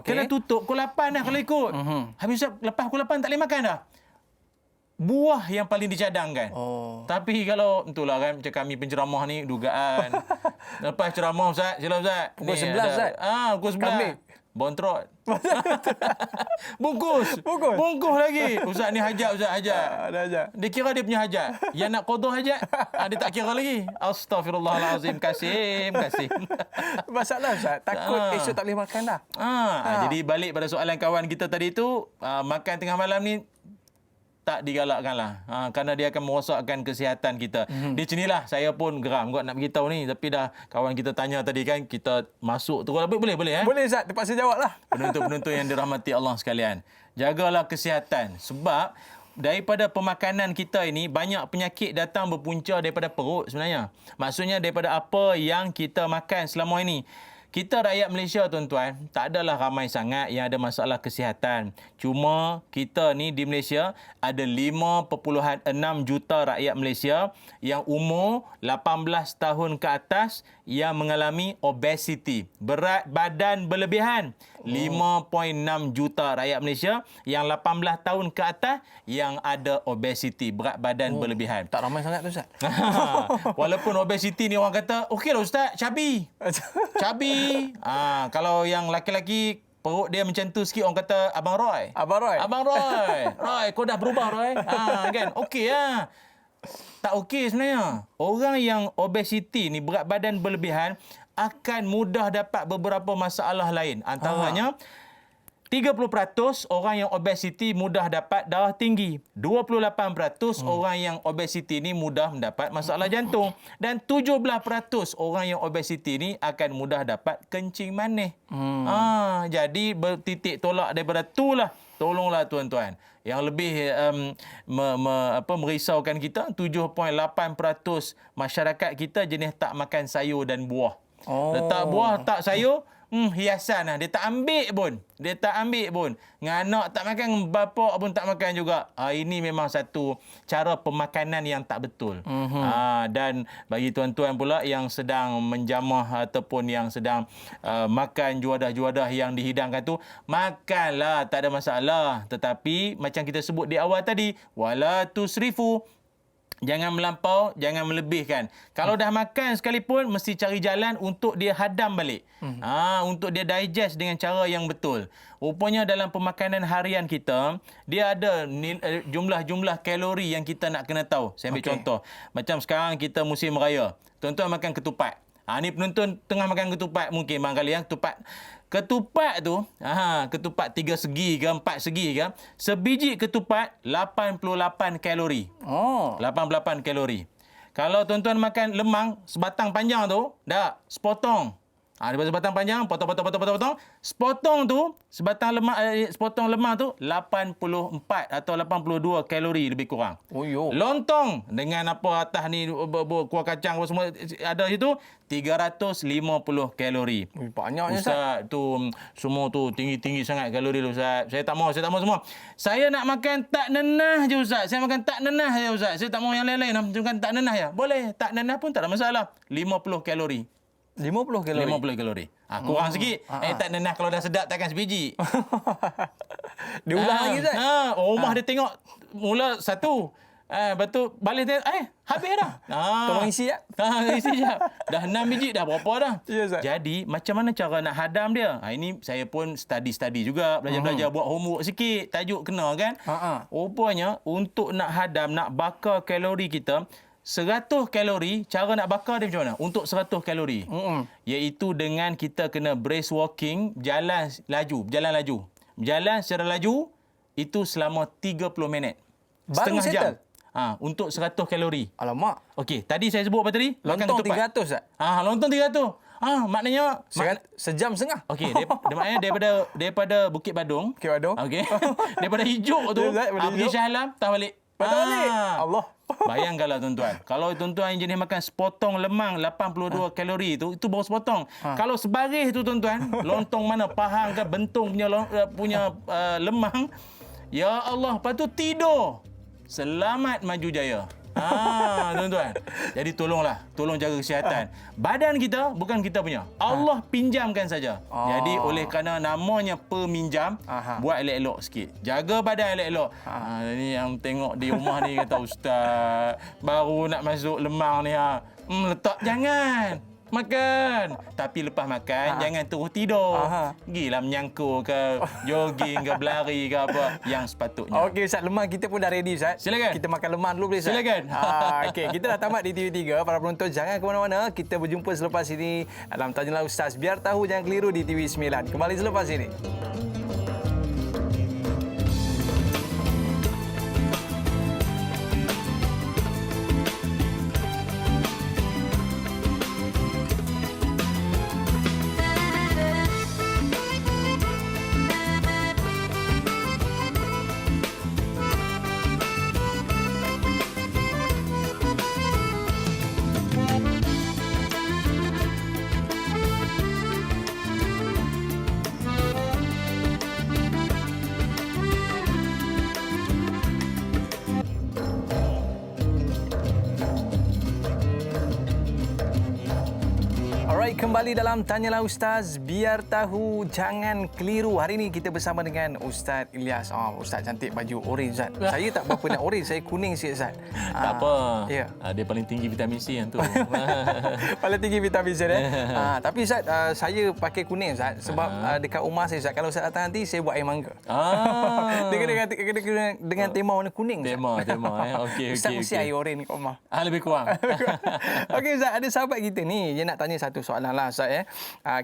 Okay. Kena tutup pukul 8 dah kalau ikut. Habis lepas pukul 8 tak boleh makan dah. Buah yang paling dicadangkan. Tapi kalau itulah kan, macam kami penceramah ni dugaan. Lepas ceramah Ustaz, sila Ustaz. Pukul 11 Ustaz. Pukul 11. Kambing. Bontrot. Bungkus lagi. Ustaz ni hajat, Ustaz hajat. Ada hajat. Dia kira dia punya hajat. Yang nak qada hajat, dia tak kira lagi. Astaghfirullahalazim. Kasim. Masalah Ustaz, takut esok tak boleh makan dah. Jadi balik pada soalan kawan kita tadi tu, makan tengah malam ni tak digalakkan lah. Kerana dia akan merosakkan kesihatan kita. Di sinilah saya pun geram kot nak beritahu ni. Tapi dah kawan kita tanya tadi kan, kita masuk terus. Boleh Boleh Ustaz, terpaksa jawab lah. Penonton-penonton yang dirahmati Allah sekalian. Jagalah kesihatan. Sebab daripada pemakanan kita ini, banyak penyakit datang berpunca daripada perut sebenarnya. Maksudnya daripada apa yang kita makan selama ini. Kita rakyat Malaysia, tuan-tuan, tak adalah ramai sangat yang ada masalah kesihatan. Cuma kita ni di Malaysia ada 5.6 juta rakyat Malaysia yang umur 18 tahun ke atas yang mengalami obesity, berat badan berlebihan. 5.6 juta rakyat Malaysia yang 18 tahun ke atas yang ada obesity, berat badan berlebihan. Tak ramai sangat tu Ustaz. Walaupun obesity ni orang kata, okey lah Ustaz, cabi. Kalau yang laki-laki perut dia macam tu sikit, orang kata Abang Roy. Roy, kau dah berubah Roy. Kan? Okey lah. Tak okey sebenarnya. Orang yang obesity ni, berat badan berlebihan, akan mudah dapat beberapa masalah lain. Antaranya 30% orang yang obesity mudah dapat darah tinggi. 28% orang yang obesity ni mudah mendapat masalah jantung. Dan 17% orang yang obesity ni akan mudah dapat kencing manis. Jadi bertitik tolak daripada itulah. Tolonglah tuan-tuan. Yang lebih merisaukan kita, 7.8% masyarakat kita jenis tak makan sayur dan buah. Letak buah, tak sayur, hiasan lah. Dia tak ambil pun. Dengan anak tak makan, bapak pun tak makan juga. Ini memang satu cara pemakanan yang tak betul. Dan bagi tuan-tuan pula yang sedang menjamah ataupun yang sedang makan juadah-juadah yang dihidangkan tu, makanlah, tak ada masalah. Tetapi macam kita sebut di awal tadi, wala tusrifu, Jangan melampau, jangan melebihkan. Kalau dah makan sekalipun, mesti cari jalan untuk dia hadam balik. Untuk dia digest dengan cara yang betul. Rupanya dalam pemakanan harian kita, dia ada jumlah-jumlah kalori yang kita nak kena tahu. Saya ambil contoh. Macam sekarang kita musim raya. Tuan-tuan makan ketupat. Ni penonton tengah makan ketupat mungkin barangkali yang ketupat tu, ketupat 3 segi ke 4 segi ke, sebiji ketupat 88 kalori. 88 kalori. Kalau tuan-tuan makan lemang sebatang panjang tu, dah sepotong. Daripada sebatang panjang, potong. Sepotong tu, sepotong lemang tu 84 atau 82 kalori lebih kurang. Lontong dengan apa atas ni kuah kacang apa semua ada situ 350 kalori. Banyaknya Ustaz tu semua tu tinggi-tinggi sangat kalori tu Ustaz. Saya tak mau semua. Saya nak makan tak nenah je Ustaz. Saya makan tak nenah je Ustaz. Saya tak mau yang lain-lain. Makan tak nenah je. Boleh, tak nenah pun tak ada masalah. 50 kalori. 50 kalori. 50 kalori. Kurang sikit. Tak nenah kalau dah sedap takkan sebiji. Dia ulang lagi Ustaz. Rumah dia tengok mula satu. Lepas tu balik tengok, habis dah. Tolong isi ya. Isi je. Dah 6 biji dah berapa dah. Ya, Ustaz. Jadi macam mana cara nak hadam dia? Ini saya pun study juga. Belajar buat homework sikit. Tajuk kena kan. Rupanya untuk nak hadam, nak bakar kalori kita, 100 kalori, cara nak bakar dia macam mana? Untuk 100 kalori. Iaitu dengan kita kena brisk walking, berjalan laju. Berjalan secara laju, itu selama 30 minit. Baru Setengah settle? jam. Untuk 100 kalori. Alamak. Okey, tadi saya sebut apa tadi? Makan Lontong ketupat. 300 Ustaz. Lontong 300. Maknanya Sejam setengah. okey, maknanya daripada Bukit Badung. Bukit Badung. Okey. Daripada Hijuk tu, Ustaz, daripada pergi Hijuk. Shah Alam, tak balik. Patah balik. Allah. Bayangkanlah tuan-tuan. Kalau tuan-tuan yang jenis makan sepotong lemang 82 kalori itu baru sepotong. Kalau sebaris tu tuan-tuan, lontong mana pahang ke bentung punya lemang, ya Allah, lepas tu tidur. Selamat maju jaya. Tuan-tuan. Jadi tolong jaga kesihatan. Badan kita bukan kita punya. Allah pinjamkan saja. Jadi oleh kerana namanya peminjam, buat elok-elok sikit. Jaga badan elok-elok. Ini yang tengok di rumah ni kata ustaz, baru nak masuk lemang ni letak jangan. Makan. Tapi lepas makan, jangan terus tidur. Gilah menyangkur ke, jogging ke, berlari ke apa yang sepatutnya. Okey Ustaz, lemang kita pun dah ready Ustaz. Silakan. Kita makan lemang dulu boleh Ustaz? Silakan. Okey, kita dah tamat di TV3. Para penonton jangan ke mana-mana. Kita berjumpa selepas ini dalam Tanyalah Ustaz. Biar tahu jangan keliru di TV9. Kembali selepas ini. Alright, kembali dalam Tanyalah Ustaz. Biar tahu, jangan keliru. Hari ini kita bersama dengan Ustaz Ilyas. Ustaz cantik baju orange Ustaz. Saya tak berapa nak orange, saya kuning sikit Ustaz. Tak apa. Ya. Dia paling tinggi vitamin C yang tu. Paling tinggi vitamin C tapi Ustaz, saya pakai kuning Ustaz sebab dekat rumah saya Ustaz, kalau Ustaz datang nanti saya buat air mangga. Dia kena dengan tema warna kuning Ustaz. Tema. Okey. Ustaz mesti air orange kat rumah. Lebih kurang. Okey Ustaz, ada sahabat kita ni dia nak tanya satu soalan lah Ustaz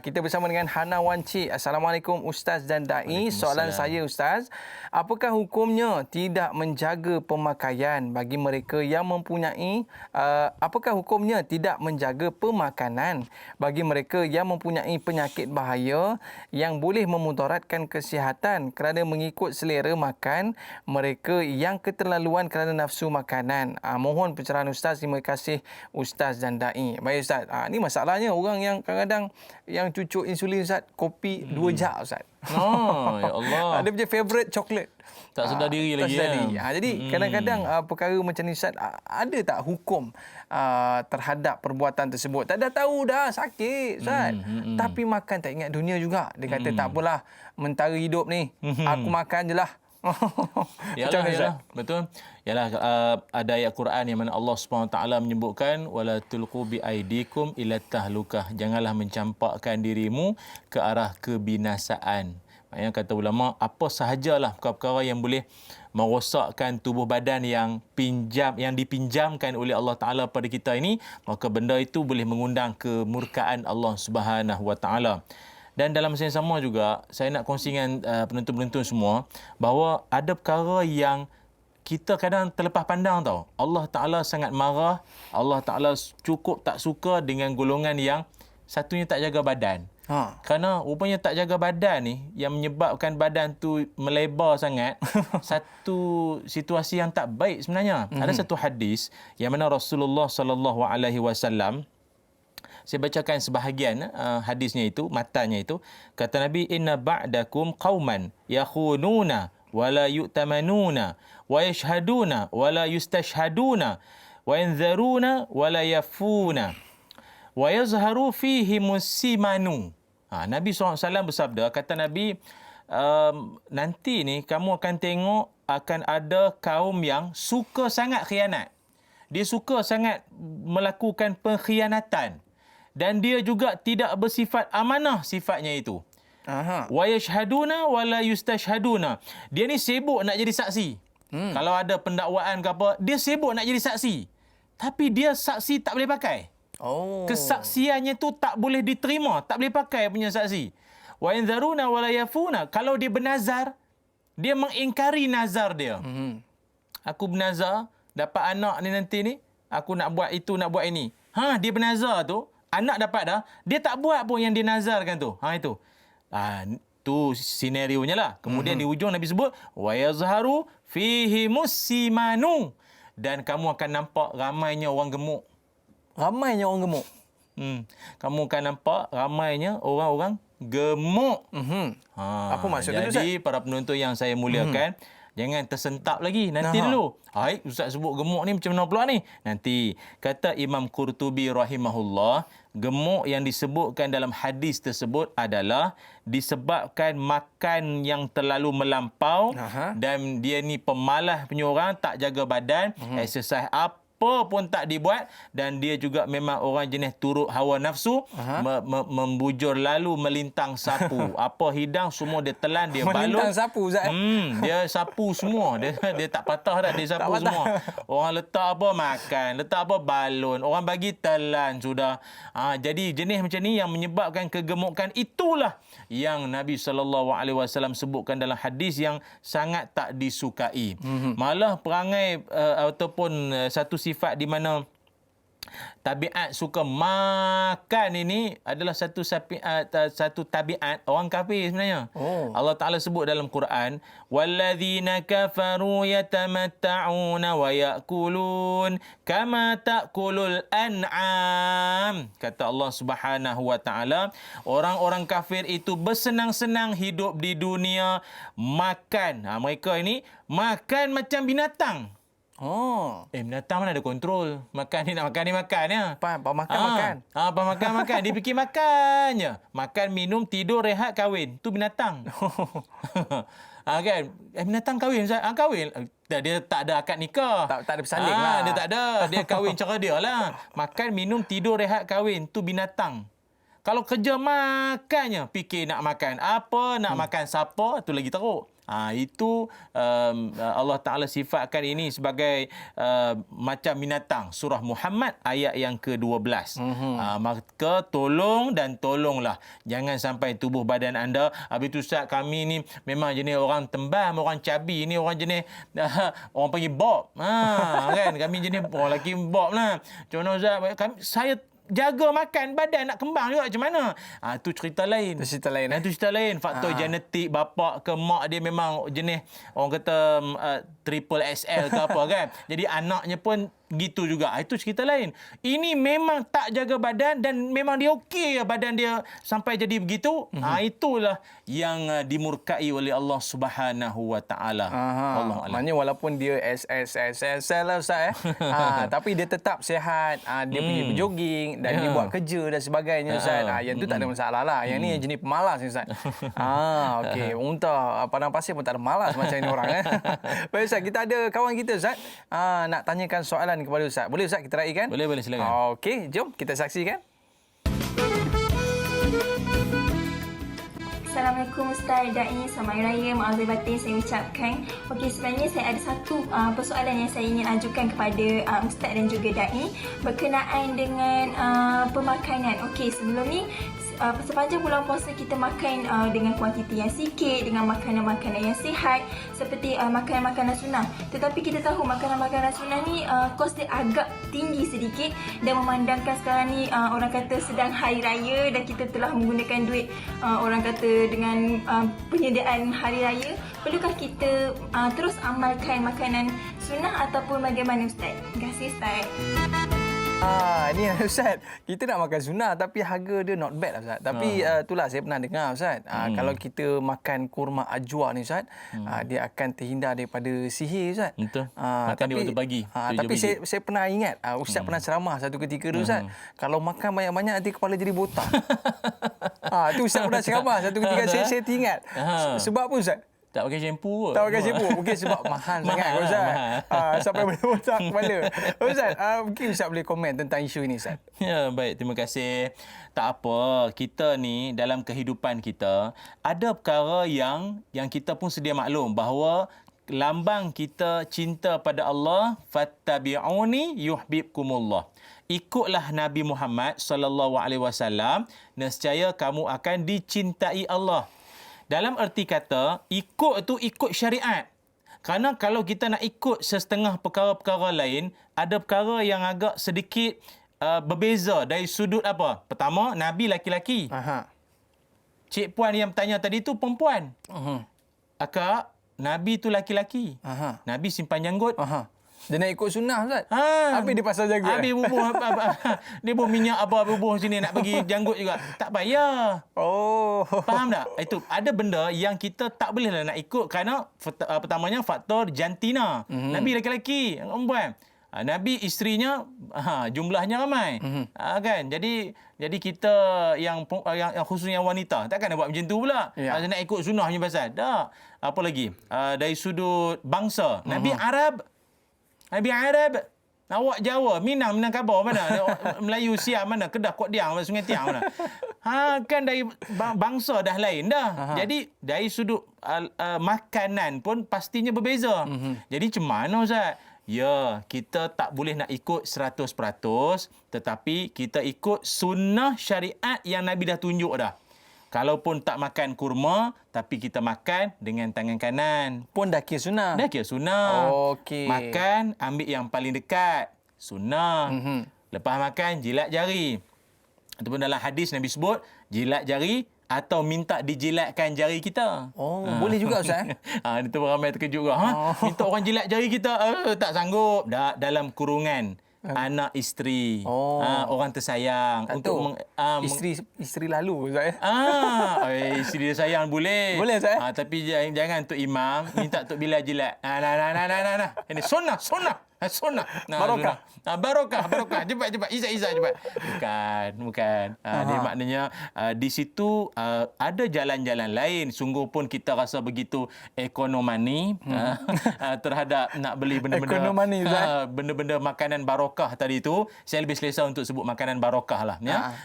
kita bersama dengan Hana Wanci. Assalamualaikum Ustaz dan Dai. Soalan saya Ustaz, apakah hukumnya tidak menjaga pemakaian bagi mereka yang mempunyai apakah hukumnya tidak menjaga pemakanan bagi mereka yang mempunyai penyakit bahaya yang boleh memudaratkan kesihatan kerana mengikut selera makan mereka yang keterlaluan kerana nafsu makanan. Mohon pencerahan Ustaz. Terima kasih Ustaz dan Dai. Baik Ustaz, ni masalahnya orang yang kadang-kadang yang cucuk insulin Ustaz, kopi 2 jam Ustaz. Ya Allah. Dia punya favourite coklat. Tak sedar diri lagi. Tak sedar diri. Jadi kadang-kadang perkara macam ni Ustaz, ada tak hukum terhadap perbuatan tersebut? Tak dah tahu dah sakit Ustaz. Tapi makan tak ingat dunia juga. Dia kata tak apalah, mentara hidup ni. Aku makan je lah. Yalah, yalah, betul. Yalah, ada ayat Quran yang mana Allah SWT menyebutkan wala tulqu bi aidikum ila tahlukah. Janganlah mencampakkan dirimu ke arah kebinasaan. Maknanya kata ulama, apa sahajalah perkara-perkara yang boleh merosakkan tubuh badan yang dipinjamkan oleh Allah Taala pada kita ini, maka benda itu boleh mengundang kemurkaan Allah Subhanahu Wa Taala. Dan dalam masa yang sama juga, saya nak kongsi dengan penonton-penonton semua bahawa ada perkara yang kita kadang terlepas pandang tau. Allah Ta'ala sangat marah. Allah Ta'ala cukup tak suka dengan golongan yang satunya tak jaga badan. Kerana rupanya tak jaga badan ni yang menyebabkan badan tu melebar sangat. Satu situasi yang tak baik sebenarnya. Ada satu hadis yang mana Rasulullah sallallahu alaihi wasallam, saya bacakan sebahagian hadisnya itu, matanya itu. Kata Nabi, inna ba'dakum qauman yakhununa wala yu'tamanuna wa yashhaduna wala yustashhaduna wa yanzaruna wala yafuna wa yazharu fihi musimanu. Nabi SAW bersabda, kata Nabi, nanti ni kamu akan tengok akan ada kaum yang suka sangat khianat. Dia suka sangat melakukan pengkhianatan. Dan dia juga tidak bersifat amanah sifatnya itu. Wa yashhaduna wa la yustashhaduna. Dia ni sibuk nak jadi saksi. Kalau ada pendakwaan ke apa, dia sibuk nak jadi saksi. Tapi dia saksi tak boleh pakai. Kesaksiannya tu tak boleh diterima, tak boleh pakai punya saksi. Wa yanzaruna wa la yafuna. Kalau dia bernazar, dia mengingkari nazar dia. Aku bernazar dapat anak ni nanti ni, aku nak buat itu, nak buat ini. Dia bernazar tu, anak dapat dah, dia tak buat pun yang dia nazarkan tu. Itu. Tu senarionya lah. Kemudian di ujung Nabi sebut wa yazharu fihi musimanu, dan kamu akan nampak ramainya orang gemuk. Ramainya orang gemuk. Kamu akan nampak ramainya orang-orang gemuk. Apa maksud tu, Ustaz? Jadi para penonton yang saya muliakan, jangan tersentap lagi. Nanti dulu. Ustaz sebut gemuk ni macam mana pula ni? Nanti. Kata Imam Qurtubi rahimahullah, gemuk yang disebutkan dalam hadis tersebut adalah disebabkan makan yang terlalu melampau, dan dia ni pemalas punya orang, tak jaga badan, exercise apa pun tak dibuat, dan dia juga memang orang jenis turut hawa nafsu, membujur lalu melintang sapu. Apa hidang semua dia telan, dia balut. Melintang sapu, Ustaz. Dia sapu semua. Dia tak patah dah, dia sapu semua. Orang letak apa makan, letak apa balon, orang bagi telan sudah. Jadi jenis macam ni yang menyebabkan kegemukan, itulah yang Nabi SAW sebutkan dalam hadis yang sangat tak disukai. Malah perangai ataupun satu sifat di mana tabiat suka makan ini adalah satu tabiat orang kafir sebenarnya. Allah Ta'ala sebut dalam Quran, walladzina kafaru yatamatta'una wa ya'kulun kama ta'kulul an'am. Kata Allah Subhanahu wa Ta'ala, orang-orang kafir itu bersenang-senang hidup di dunia, makan. Mereka ini makan macam binatang. Binatang mana ada kontrol. Makan ni nak makan ni makan ya. Makan. Makan. Dia fikir makan je. Makan, minum, tidur, rehat, kahwin. Tu binatang. Kan? Binatang kahwin. Kahwin. Dia tak ada akad nikah. Tak ada bersanding lah. Dia tak ada. Dia kahwin cara dia lah. Makan, minum, tidur, rehat, kahwin. Tu binatang. Kalau kerja makannya, fikir nak makan apa, nak makan siapa, tu lagi teruk. Itu Allah Ta'ala sifatkan ini sebagai macam binatang. Surah Muhammad ayat yang ke-12. Maka tolonglah. Jangan sampai tubuh badan anda. Habis tu Ustaz, kami ni memang jenis orang tembam, orang cabi. Ini orang jenis orang panggil bob. Kan? Kami jenis orang lelaki bob lah. Contoh Ustaz, saya jaga makan, badan nak kembang juga macam mana? Tu cerita lain. Itu cerita lain. Faktor genetik, bapak ke mak dia memang jenis orang kata triple XL ke apa kan. Jadi anaknya pun gitu juga. Itu cerita lain. Ini memang tak jaga badan dan memang dia okey badan dia sampai jadi begitu. Itulah yang dimurkai oleh Allah Subhanahu Wa Taala. Allah alam. Maknanya walaupun dia SSSS lah Ustaz tapi dia tetap sihat. Dia pergi berjoging dan dia buat kerja dan sebagainya Ustaz. Yang tu tak ada masalah lah. Yang ni jenis pemalas ni Ustaz. Okey. Muntah padang pasir pun tak ada malas macam ni orang. Baik Ustaz, kita ada kawan kita Ustaz. Nak tanyakan soalan kepada Ustaz. Boleh Ustaz kita raikan? Boleh silakan. Okey, jom kita saksikan. Assalamualaikum Ustaz Da'i, selamat Hari Raya, maaf lahir batin saya ucapkan. Okey, sebenarnya saya ada satu persoalan yang saya ingin ajukan kepada Ustaz dan juga Da'i berkenaan dengan pemakanan. Okey, sebelum ni sepanjang bulan puasa kita makan dengan kuantiti yang sikit, dengan makanan-makanan yang sihat seperti makanan-makanan sunnah. Tetapi kita tahu makanan-makanan sunnah ni kos dia agak tinggi sedikit dan memandangkan sekarang ni orang kata sedang hari raya dan kita telah menggunakan duit orang kata dengan penyediaan hari raya. Perlukah kita terus amalkan makanan sunnah ataupun bagaimana Ustaz? Terima kasih Ustaz. Ni Ustaz, kita nak makan sunnah tapi harga dia not bad lah Ustaz. Tapi itulah saya pernah dengar Ustaz. Kalau kita makan kurma ajwa ni Ustaz, dia akan terhindar daripada sihir Ustaz. Betul. Makan di waktu pagi. Tapi saya pernah ingat Ustaz pernah ceramah satu ketika tu Ustaz. Kalau makan banyak-banyak nanti kepala jadi botak. Tu Ustaz pernah ceramah satu ketika saya teringat. Sebab apa Ustaz? Tak pakai shampoo kot. Tak pakai shampoo. Mungkin sebab mahal sangat Ustaz. Sampai boleh botak kepala. Ustaz, mungkin Ustaz boleh komen tentang isu ini Ustaz. Ya, baik. Terima kasih. Tak apa. Kita ni dalam kehidupan kita ada perkara yang kita pun sedia maklum bahawa lambang kita cinta pada Allah, fattabi'uni yuhibbukumullah. Ikutlah Nabi Muhammad sallallahu alaihi wasallam, nescaya kamu akan dicintai Allah. Dalam erti kata, ikut tu ikut syariat. Kerana kalau kita nak ikut setengah perkara-perkara lain, ada perkara yang agak sedikit berbeza dari sudut apa? Pertama, Nabi laki-laki. Cik Puan yang tanya tadi tu perempuan. Akak, Nabi tu laki-laki. Nabi simpan janggut. Dia nak ikut sunnah Ustaz. Habis dia pasal janggut. Habis bubuh dia bubuh minyak apa bubuh sini nak pergi janggut juga. Tak payah. Faham tak? Itu ada benda yang kita tak boleh lah nak ikut kerana pertamanya faktor jantina. Nabi lelaki, perempuan. Nabi isterinya jumlahnya ramai. Kan? Jadi kita yang khususnya wanita takkan nak buat macam tu pula. Nak ikut sunnah punya pasal. Tak. Apa lagi? Dari sudut bangsa, Nabi Arab, awak Jawa, Minangkabau mana? Melayu Siam mana? Kedah Kuat Diang, Sungai Tiang mana? Kan dari bangsa dah lain dah. Jadi dari sudut makanan pun pastinya berbeza. Jadi macam mana Ustaz? Ya, kita tak boleh nak ikut 100%, tetapi kita ikut sunnah syariat yang Nabi dah tunjuk dah. Kalaupun tak makan kurma, tapi kita makan dengan tangan kanan. Pun dah kira sunnah. Dah kira sunnah. Okey. Makan, ambil yang paling dekat. Sunnah. Lepas makan, jilat jari. Ataupun dalam hadis Nabi sebut, jilat jari atau minta dijilatkan jari kita. Boleh juga Ustaz. Itu ramai terkejut juga. Minta orang jilat jari kita. Tak sanggup. Dalam kurungan. Anak isteri, orang tersayang untuk isteri lalu Ustaz. Isteri dia sayang boleh. Boleh Ustaz. Tapi jangan Tok Imam minta Tok Bilal jilat. Nah. Ini sunnah. Barokah. Cepat. Izzat cepat. Bukan. Dia maknanya di situ ada jalan-jalan lain. Sungguh pun kita rasa begitu ekonomani terhadap nak beli benda-benda makanan barokah tadi tu. Saya lebih selesa untuk sebut makanan barokah lah.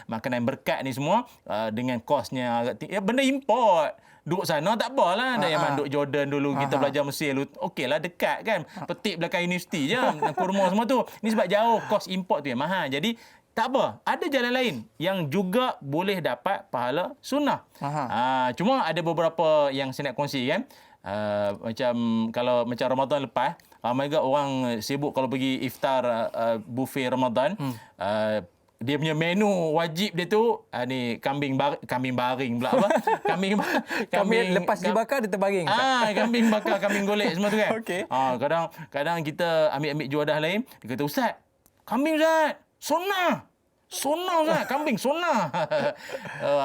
Makanan berkat ni semua dengan kosnya agak tinggi. Benda import. Duduk sana tak apalah. Ada yang duduk Jordan dulu. Kita belajar Mesir dulu. Okeylah dekat kan. Petik belakang universiti je. Kurma semua tu. Ni sebab jauh. Kos import tu yang mahal. Jadi tak apa. Ada jalan lain yang juga boleh dapat pahala sunnah. Cuma ada beberapa yang saya nak kongsi kan. Macam Ramadan lepas. Ramai juga orang sibuk kalau pergi iftar buffet Ramadan. dia punya menu wajib dia tu ni kambing baring pula apa? Kambing lepas dibakar dia terbaring. Kambing bakar, kambing golek semua tu kan. Okey. Kadang kita ambil juadah lain, dia kata Ustaz, kambing Ustaz, sunnah. Sunnah Ustaz, kambing sunnah.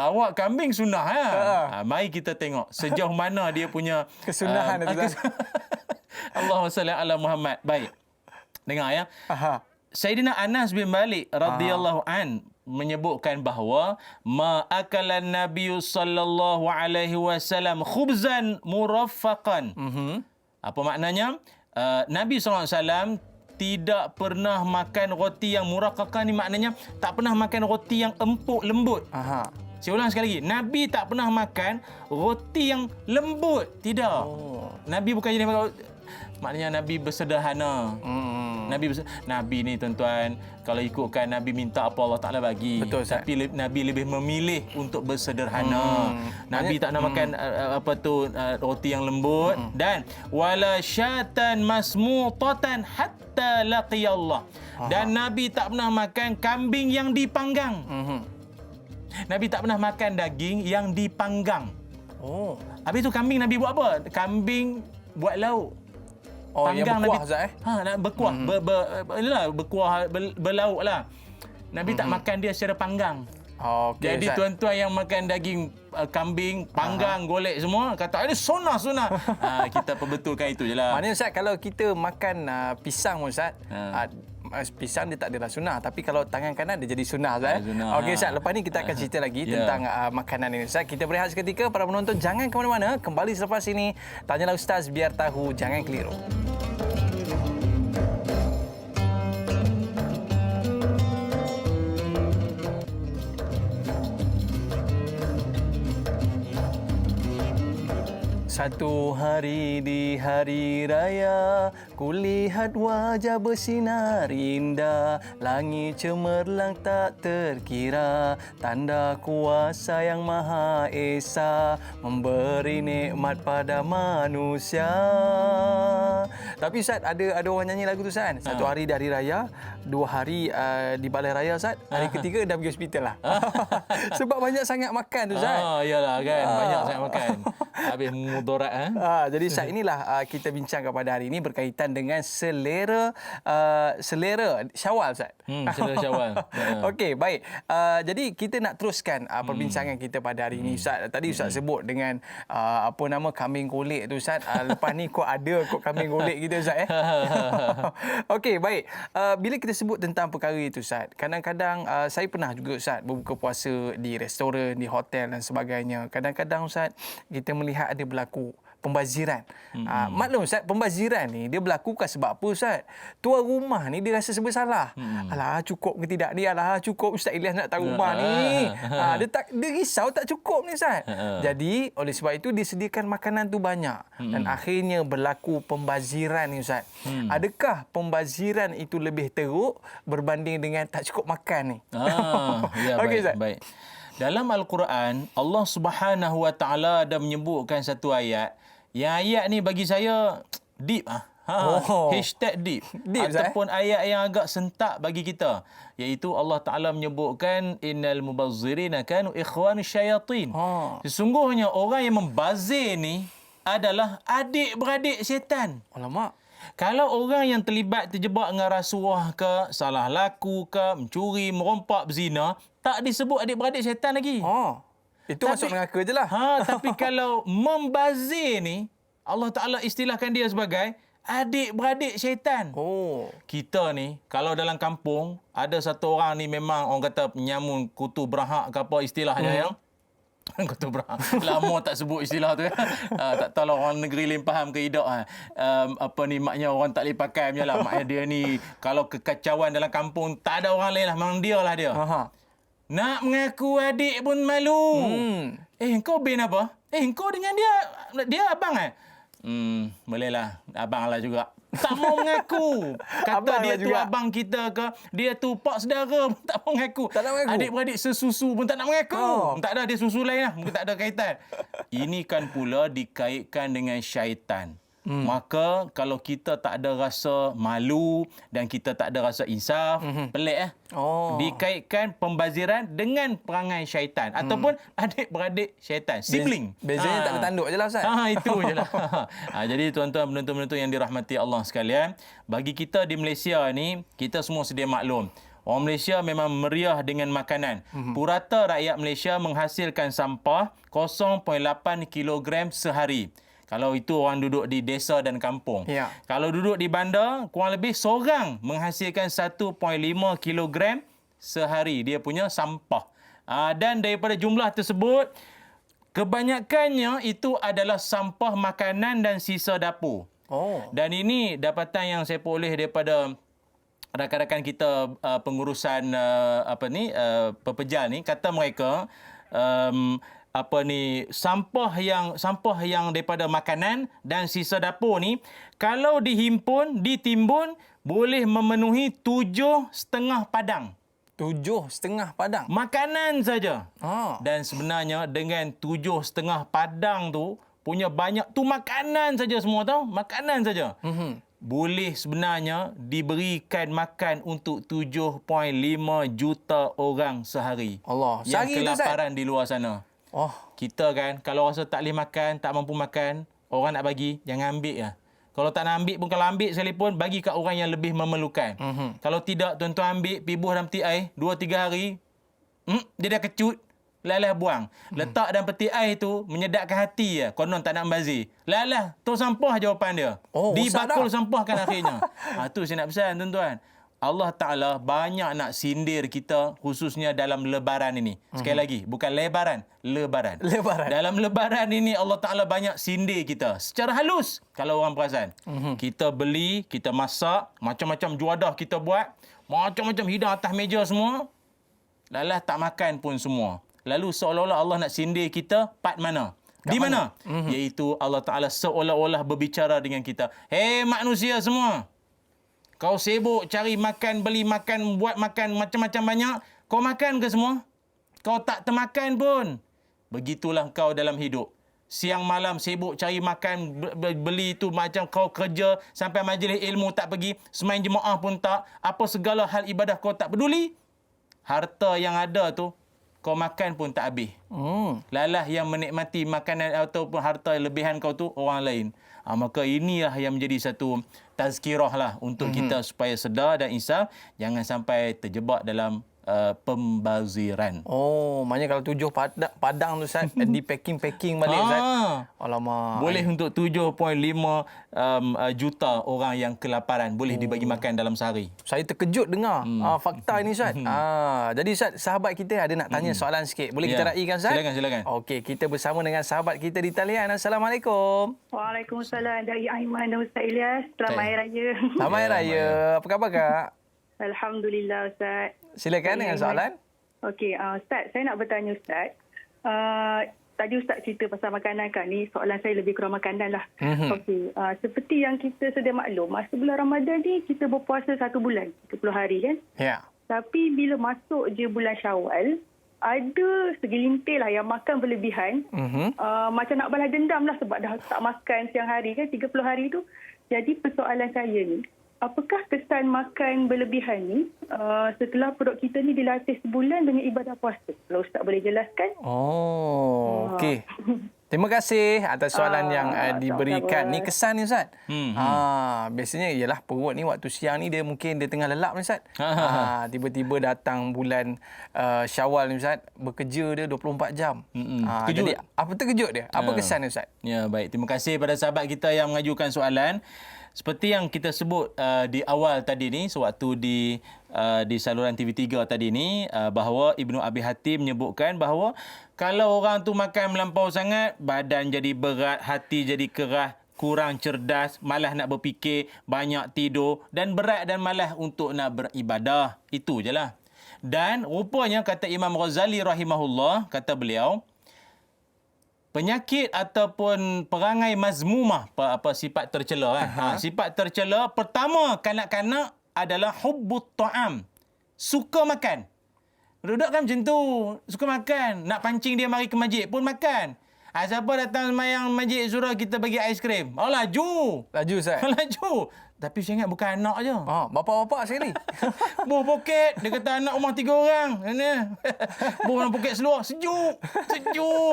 Awak kambing sunnah ya. Mari kita tengok sejauh mana dia punya Kesunahan itu. Allahumma salli ala Muhammad. Baik. Dengar ya. Sayyidina Anas bin Malik radhiyallahu an menyebutkan bahawa ma akalan Nabi sallallahu alaihi wasallam khubzan muraffaqan. Apa maknanya? Nabi SAW tidak pernah makan roti yang muraqqaqan, ni maknanya tak pernah makan roti yang empuk lembut. Saya ulang sekali lagi. Nabi tak pernah makan roti yang lembut. Tidak. Nabi bukan jenis makan, maknanya Nabi bersederhana. Nabi ni tuan-tuan, kalau ikutkan Nabi minta apa Allah Ta'ala bagi. Betul, Ustaz. Tapi Nabi lebih memilih untuk bersederhana. Nabi tak nak makan roti yang lembut. Dan wala syatan masmutatan hatta laqiyallah. Dan Nabi tak pernah makan kambing yang dipanggang. Nabi tak pernah makan daging yang dipanggang. Habis tu kambing Nabi buat apa? Kambing buat lauk. Yang berkuah Ustaz nak berkuah. Berlauk lah. Nabi tak makan dia secara panggang. Jadi Ustaz, tuan-tuan yang makan daging kambing panggang, golek semua kata ini sunnah. Kita perbetulkan itu je lah. Maknanya Ustaz, kalau kita makan pisang Ustaz, pisang dia tak adalah sunnah, tapi kalau tangan kanan dia jadi sunnah Ustaz. Okey Ustaz, lepas ni kita akan cerita lagi tentang makanan ini Ustaz. Kita berehat seketika, para penonton jangan ke mana-mana, kembali selepas ini Tanyalah Ustaz, biar tahu, jangan keliru. Satu hari di hari raya, kulihat wajah bersinar indah, langit cemerlang tak terkira, tanda kuasa yang Maha Esa memberi nikmat pada manusia. Tapi Ustaz, ada orang nyanyi lagu tu Ustaz. Satu hari di hari raya, 2 hari di balai raya Ustaz, hari ketiga dah pergi hospital lah. Sebab banyak sangat makan tu Ustaz. Yalah kan, banyak sangat makan. Habis mudarat. Jadi Ustaz, inilah kita bincangkan pada hari ini berkaitan dengan selera Syawal Ustaz. Selera Syawal. Okey, baik. Jadi kita nak teruskan perbincangan kita pada hari ini Ustaz. Tadi Ustaz sebut dengan kambing golek tu Ustaz. Lepas ni kau ada kambing golek kita Ustaz Okey, baik. Bila kita sebut tentang perkara itu Ustaz, kadang-kadang saya pernah juga Ustaz berbuka puasa di restoran, di hotel dan sebagainya. Kadang-kadang Ustaz kita melihat ada berlaku pembaziran. Maklum Ustaz, pembaziran ni dia berlaku bukan sebab apa Ustaz. Tuan rumah ni dia rasa serba salah. Alah, cukup ke tidak ni? Alah, cukup Ustaz Ilyas nak tahu rumah ni. Dia risau tak cukup ni Ustaz. Jadi oleh sebab itu disediakan makanan tu banyak dan akhirnya berlaku pembaziran ni Ustaz. Adakah pembaziran itu lebih teruk berbanding dengan tak cukup makan ni? Ya, Okey, baik, Ustaz. baik. Dalam Al-Quran, Allah Subhanahu Wa Taala ada menyebutkan satu ayat. Yang ayat ni bagi saya deep Hashtag deep ataupun ayat yang agak sentak bagi kita, iaitu Allah Taala menyebutkan innal mubazzirina kanu ikhwanus syayatin. Sesungguhnya orang yang membazir ni adalah adik-beradik syaitan. Alamak. Kalau orang yang terjebak dengan rasuah ke, salah laku ke, mencuri, merompak, berzina, tak disebut adik-beradik syaitan lagi. Itu masuk neraka je lah. Tapi kalau membazir ni, Allah Ta'ala istilahkan dia sebagai adik-beradik syaitan. Kita ni, kalau dalam kampung, ada satu orang ni memang orang kata penyamun kutu berahak ke apa istilahnya yang kutu berahak. Lama tak sebut istilah tu. Tak tahu lah orang negeri lain faham ke tidak. Maknya orang tak boleh pakai macam lah. Maknya dia ni, kalau kekacauan dalam kampung, tak ada orang lain lah. Memang dia lah dia. Nak mengaku adik pun malu. Kau bin apa? Kau dengan dia abang bolehlah. Abang lah juga. Tak mau mengaku. Kata abang dia tu juga abang kita ke, dia tu pak saudara pun tak mau mengaku. Adik-beradik sesusu pun tak nak mengaku. Tak ada, dia susu lain lah. Mungkin tak ada kaitan. Ini kan pula dikaitkan dengan syaitan. maka kalau kita tak ada rasa malu dan kita tak ada rasa insaf, pelik dikaitkan pembaziran dengan perangai syaitan ataupun adik-beradik syaitan, sibling. Bezanya tak bertanduk je lah Ustaz. Itu je lah. Jadi tuan-tuan penonton-penonton yang dirahmati Allah sekalian, bagi kita di Malaysia ni, kita semua sedia maklum, orang Malaysia memang meriah dengan makanan. Purata rakyat Malaysia menghasilkan sampah 0.8 kilogram sehari. Kalau itu orang duduk di desa dan kampung. Ya. Kalau duduk di bandar, kurang lebih seorang menghasilkan 1.5 kilogram sehari dia punya sampah. Dan daripada jumlah tersebut, kebanyakannya itu adalah sampah makanan dan sisa dapur. Dan ini dapatan yang saya peroleh daripada rakan-rakan kita pengurusan pepejal ni, kata mereka sampah yang daripada makanan dan sisa dapur ni kalau ditimbun boleh memenuhi 7,5 padang. 7,5 padang. Makanan saja. Dan sebenarnya dengan 7,5 padang tu punya banyak tu makanan saja semua tau, makanan saja. Boleh sebenarnya diberikan makan untuk 7.5 juta orang sehari. Allah. Yang Sehari tu, Ustaz? kelaparan di luar sana. Kita kan kalau rasa tak boleh makan, tak mampu makan, orang nak bagi, jangan ambil lah. Kalau tak nak ambil pun, kalau ambil sekalipun, bagi kat orang yang lebih memerlukan. Kalau tidak, tuan-tuan ambil, pibuh dalam peti air, 2-3 hari, dia dah kecut, lalah buang. Letak dalam peti air tu, menyedapkan hati ya. Konon tak nak membazir. Lalah, tu sampah jawapan dia. Dibakul sampahkan akhirnya. Tu saya nak pesan, tuan-tuan. Allah Ta'ala banyak nak sindir kita khususnya dalam lebaran ini. Sekali lagi, bukan lebaran. Dalam lebaran ini Allah Ta'ala banyak sindir kita. Secara halus, kalau orang perasan. Kita beli, kita masak, macam-macam juadah kita buat, macam-macam hidang atas meja semua. Lalah tak makan pun semua. Lalu seolah-olah Allah nak sindir kita, part mana? Di mana? Iaitu Allah Ta'ala seolah-olah berbicara dengan kita. Hei manusia semua, kau sibuk cari makan, beli makan, buat makan macam-macam banyak. Kau makan ke semua? Kau tak termakan pun. Begitulah kau dalam hidup. Siang malam sibuk cari makan, beli tu macam kau kerja sampai majlis ilmu tak pergi, semain jemaah pun tak, apa segala hal ibadah kau tak peduli. Harta yang ada tu, kau makan pun tak habis. Lalah yang menikmati makanan ataupun harta lebihan kau tu orang lain. Maka inilah yang menjadi satu tazkirah lah untuk kita supaya sedar dan insaf, jangan sampai terjebak dalam pembaziran. Maknanya kalau 7 padang tu Ustaz, di packing balik Ustaz. Alamak. Boleh untuk 7.5 juta orang yang kelaparan boleh dibagi makan dalam sehari. Saya terkejut dengar fakta ini Ustaz. Jadi Ustaz, sahabat kita ada nak tanya soalan sikit. Boleh kita raikan Ustaz? Silakan. Okey, kita bersama dengan sahabat kita di talian. Assalamualaikum. Waalaikumsalam, dari Aiman dan Ustaz Ilyas. Selamat Hari Raya. Selamat Hari Raya. Apa khabar Kak? Alhamdulillah Ustaz. Silakan dengan soalan. Okey, Ustaz, saya nak bertanya Ustaz. Tadi Ustaz cerita pasal makanan kan, ni soalan saya lebih kurang makanan lah. Okey, seperti yang kita sedia maklum, masa bulan Ramadan ni kita berpuasa 1 bulan, 30 hari kan? Ya. Tapi bila masuk je bulan Syawal, ada segelintir lah yang makan berlebihan. Macam nak balas dendam lah sebab dah tak makan siang hari kan, 30 hari tu. Jadi persoalan saya ni, apakah kesan makan berlebihan ni setelah perut kita ni dilatih sebulan dengan ibadah puasa? Kalau Ustaz boleh jelaskan. Okey. Terima kasih atas soalan yang diberikan. Ni kesan ni Ustaz. Biasanya ialah perut ni waktu siang ni dia tengah lelap ni Ustaz. Tiba-tiba datang bulan Syawal ni Ustaz, bekerja dia 24 jam. Kejut. Jadi apa terkejut dia? Apa kesan ni Ustaz? Ya, baik. Terima kasih pada sahabat kita yang mengajukan soalan. Seperti yang kita sebut di awal tadi ni, sewaktu di saluran TV3 tadi ni, bahawa Ibnu Abi Hatim menyebutkan bahawa kalau orang tu makan melampau sangat, badan jadi berat, hati jadi keras, kurang cerdas, malas nak berfikir, banyak tidur dan berat dan malas untuk nak beribadah. Itu je lah. Dan rupanya kata Imam Ghazali rahimahullah, kata beliau, penyakit ataupun perangai mazmumah, sifat tercela kan. Sifat tercela pertama kanak-kanak adalah hubbut ta'am. Suka makan. Budak kan macam tu, suka makan. Nak pancing dia mari ke masjid pun makan. Siapa datang semayang masjid suruh kita bagi aiskrim? Oh, laju. Laju Ustaz. Laju. Tapi saya ingat bukan anak je. Bapak-bapak sekali. Buh poket. Dia kata anak rumah 3 orang. Buh dalam poket seluar. Sejuk.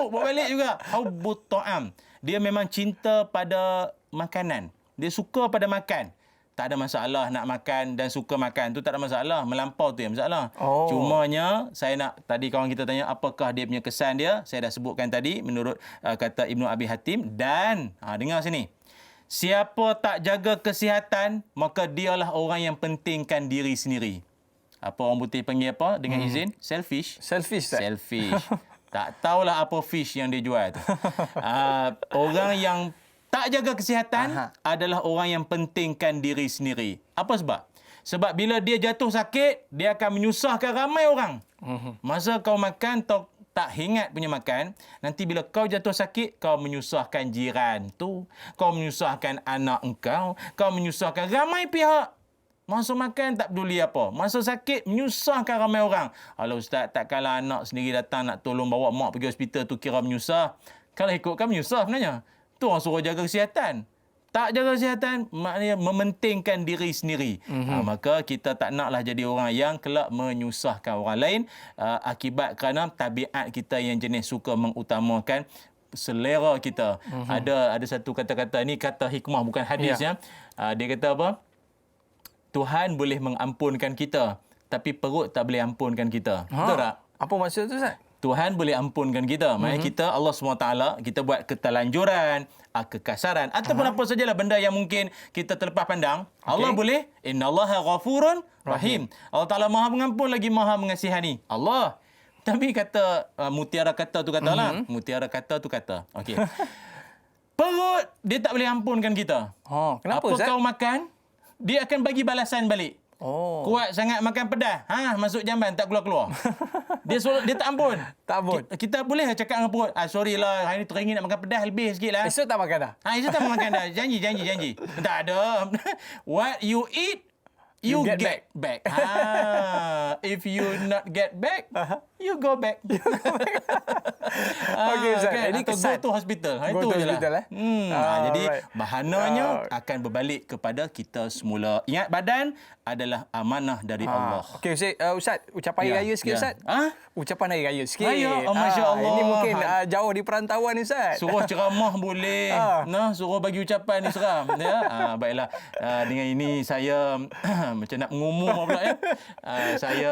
Bawa balik juga. Hubbut ta'am. Dia memang cinta pada makanan. Dia suka pada makan. Tak ada masalah nak makan dan suka makan. Tu tak ada masalah. Melampau tu yang masalah. Cumanya, saya nak, tadi kawan kita tanya apakah dia punya kesan dia. Saya dah sebutkan tadi menurut kata Ibnu Abi Hatim. Dan, dengar sini. Siapa tak jaga kesihatan, maka dialah orang yang pentingkan diri sendiri. Apa orang putih panggil apa? Dengan izin? Selfish. Selfish, Ustaz. Selfish. Tak tahulah apa fish yang dia jual tu. Orang yang tak jaga kesihatan adalah orang yang pentingkan diri sendiri. Apa sebab? Sebab bila dia jatuh sakit, dia akan menyusahkan ramai orang. Masa kau makan, tak ingat punya makan, nanti bila kau jatuh sakit, kau menyusahkan jiran tu, kau menyusahkan anak engkau, kau menyusahkan ramai pihak. Masa makan tak peduli apa. Masa sakit menyusahkan ramai orang. Kalau Ustaz, takkanlah anak sendiri datang nak tolong bawa mak pergi hospital tu kira menyusah. Kalau ikutkan menyusah sebenarnya. Tu orang suruh jaga kesihatan. Tak jaga kesihatan, maknanya mementingkan diri sendiri. Maka kita tak naklah jadi orang yang kelak menyusahkan orang lain akibat kerana tabiat kita yang jenis suka mengutamakan selera kita. Ada satu kata-kata, ni kata hikmah bukan hadis ya. Dia kata apa? Tuhan boleh mengampunkan kita, tapi perut tak boleh ampunkan kita. Betul tak? Apa maksud tu, Ustaz? Tuhan boleh ampunkan kita. Maksudnya kita, Allah SWT, kita buat ketelanjuran, kekasaran, ataupun apa sajalah benda yang mungkin kita terlepas pandang. Allah boleh. Innallaha ghafurun rahim. Allah Ta'ala maha mengampun lagi maha mengasihani. Allah. Tapi kata, mutiara kata tu katalah. Mutiara kata tu kata. Okey. Perut, dia tak boleh ampunkan kita. Kenapa, apa Ustaz? kau makan, dia akan bagi balasan balik. Kuat sangat makan pedas. Masuk jamban tak keluar-keluar. Dia tak ampun. Tak ampun. Kita boleh cakap dengan perut, sorry lah, hari ni teringin nak makan pedas lebih sikit lah. Esok tak makan dah? Esok tak makan dah. Janji. Tak ada. What you eat, you get back. If you not get back, you go back. Okey, Ustaz. Kan? Ini Atau kesan. go to hospital. Go Itu to je lah. hospital, Jadi Alright. bahananya akan berbalik kepada kita semula. Ingat, badan adalah amanah dari Allah. Okey, Ustaz, ucapan hari raya sikit, Ustaz. Ucapan hari raya sikit. Raya? Masya Allah. Ini mungkin jauh di perantauan ni, Ustaz. Suruh ceramah boleh. Suruh bagi ucapan ni seram. Baiklah. Dengan ini saya macam nak mengumum pula ya. Saya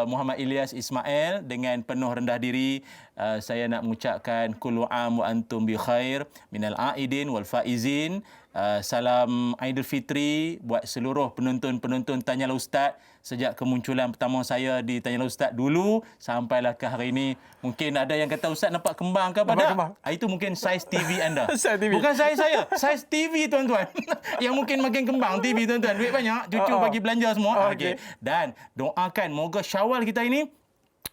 Muhammad Ilyas Ismail, dengan penuh rendah diri saya nak mengucapkan kullu am wa antum bi khair minal aidin wal faizin. Salam Aidilfitri buat seluruh penonton-penonton Tanyalah Ustaz. Sejak kemunculan pertama saya di Tanyalah Ustaz dulu sampailah ke hari ini. Mungkin ada yang kata Ustaz nampak kembang ke apa? Itu mungkin saiz TV anda. Saiz TV. Bukan saiz saya. Saiz TV tuan-tuan. Yang mungkin makin kembang TV tuan-tuan. Duit banyak. Cucu bagi belanja semua. Okey. Dan doakan moga Syawal kita ini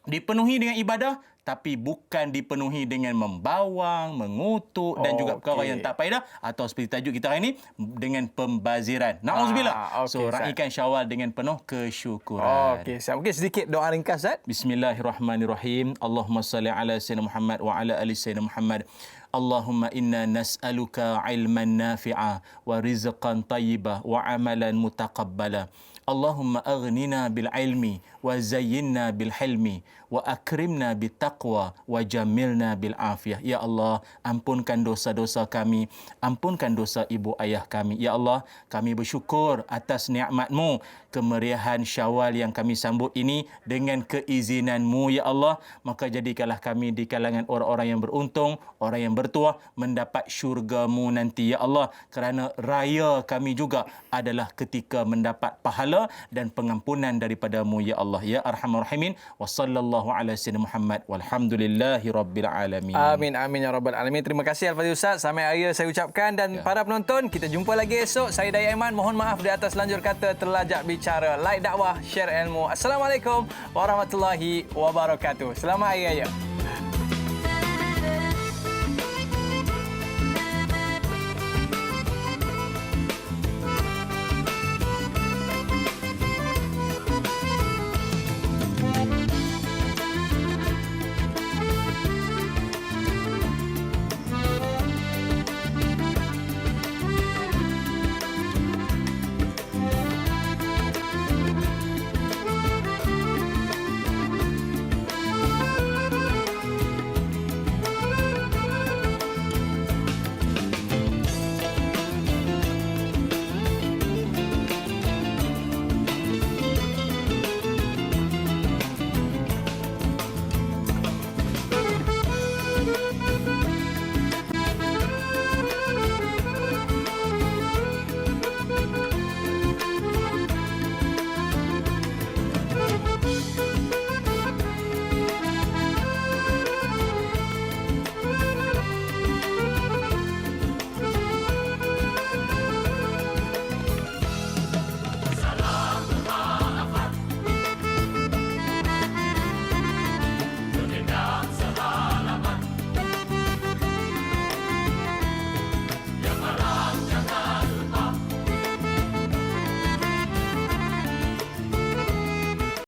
dipenuhi dengan ibadah, tapi bukan dipenuhi dengan membawang, mengutuk dan juga perkara yang tak faedah, atau seperti tajuk kita hari ini, dengan pembaziran. Na'udzubillah. So, raikan Syawal dengan penuh kesyukuran. Okey, mungkin sedikit doa ringkas, Ustaz. Bismillahirrahmanirrahim. Allahumma salli ala Sayyidina Muhammad wa ala ali Sayyidina Muhammad. Allahumma inna nas'aluka ilman nafi'a wa rizqan tayyibah wa amalan mutaqabbala. Allahumma aghnina bil ilmi wa zayyinna bil hilmi wa akrimna bit taqwa wa jamilna bil afiyah. Ya Allah, ampunkan dosa-dosa kami, ampunkan dosa ibu ayah kami. Ya Allah, kami bersyukur atas nikmat-Mu, kemeriahan Syawal yang kami sambut ini dengan keizinan-Mu ya Allah. Maka jadikanlah kami di kalangan orang-orang yang beruntung, orang yang bertuah, mendapat syurga-Mu nanti ya Allah. Kerana raya kami juga adalah ketika mendapat pahala dan pengampunan daripada-Mu ya Allah. Ya Arhamar Rahimin. Wa sallallahu ala sayyidina Muhammad walhamdulillahi rabbil alamin. Amin amin ya rabbal alamin. Terima kasih Al-Fadhil Ustaz. Selamat hari raya saya ucapkan, dan para penonton, kita jumpa lagi esok. Saya Dayat Aiman, mohon maaf di atas lanjur kata terlajak bicara. Like dakwah, share ilmu. Assalamualaikum warahmatullahi wabarakatuh. Selamat hari raya.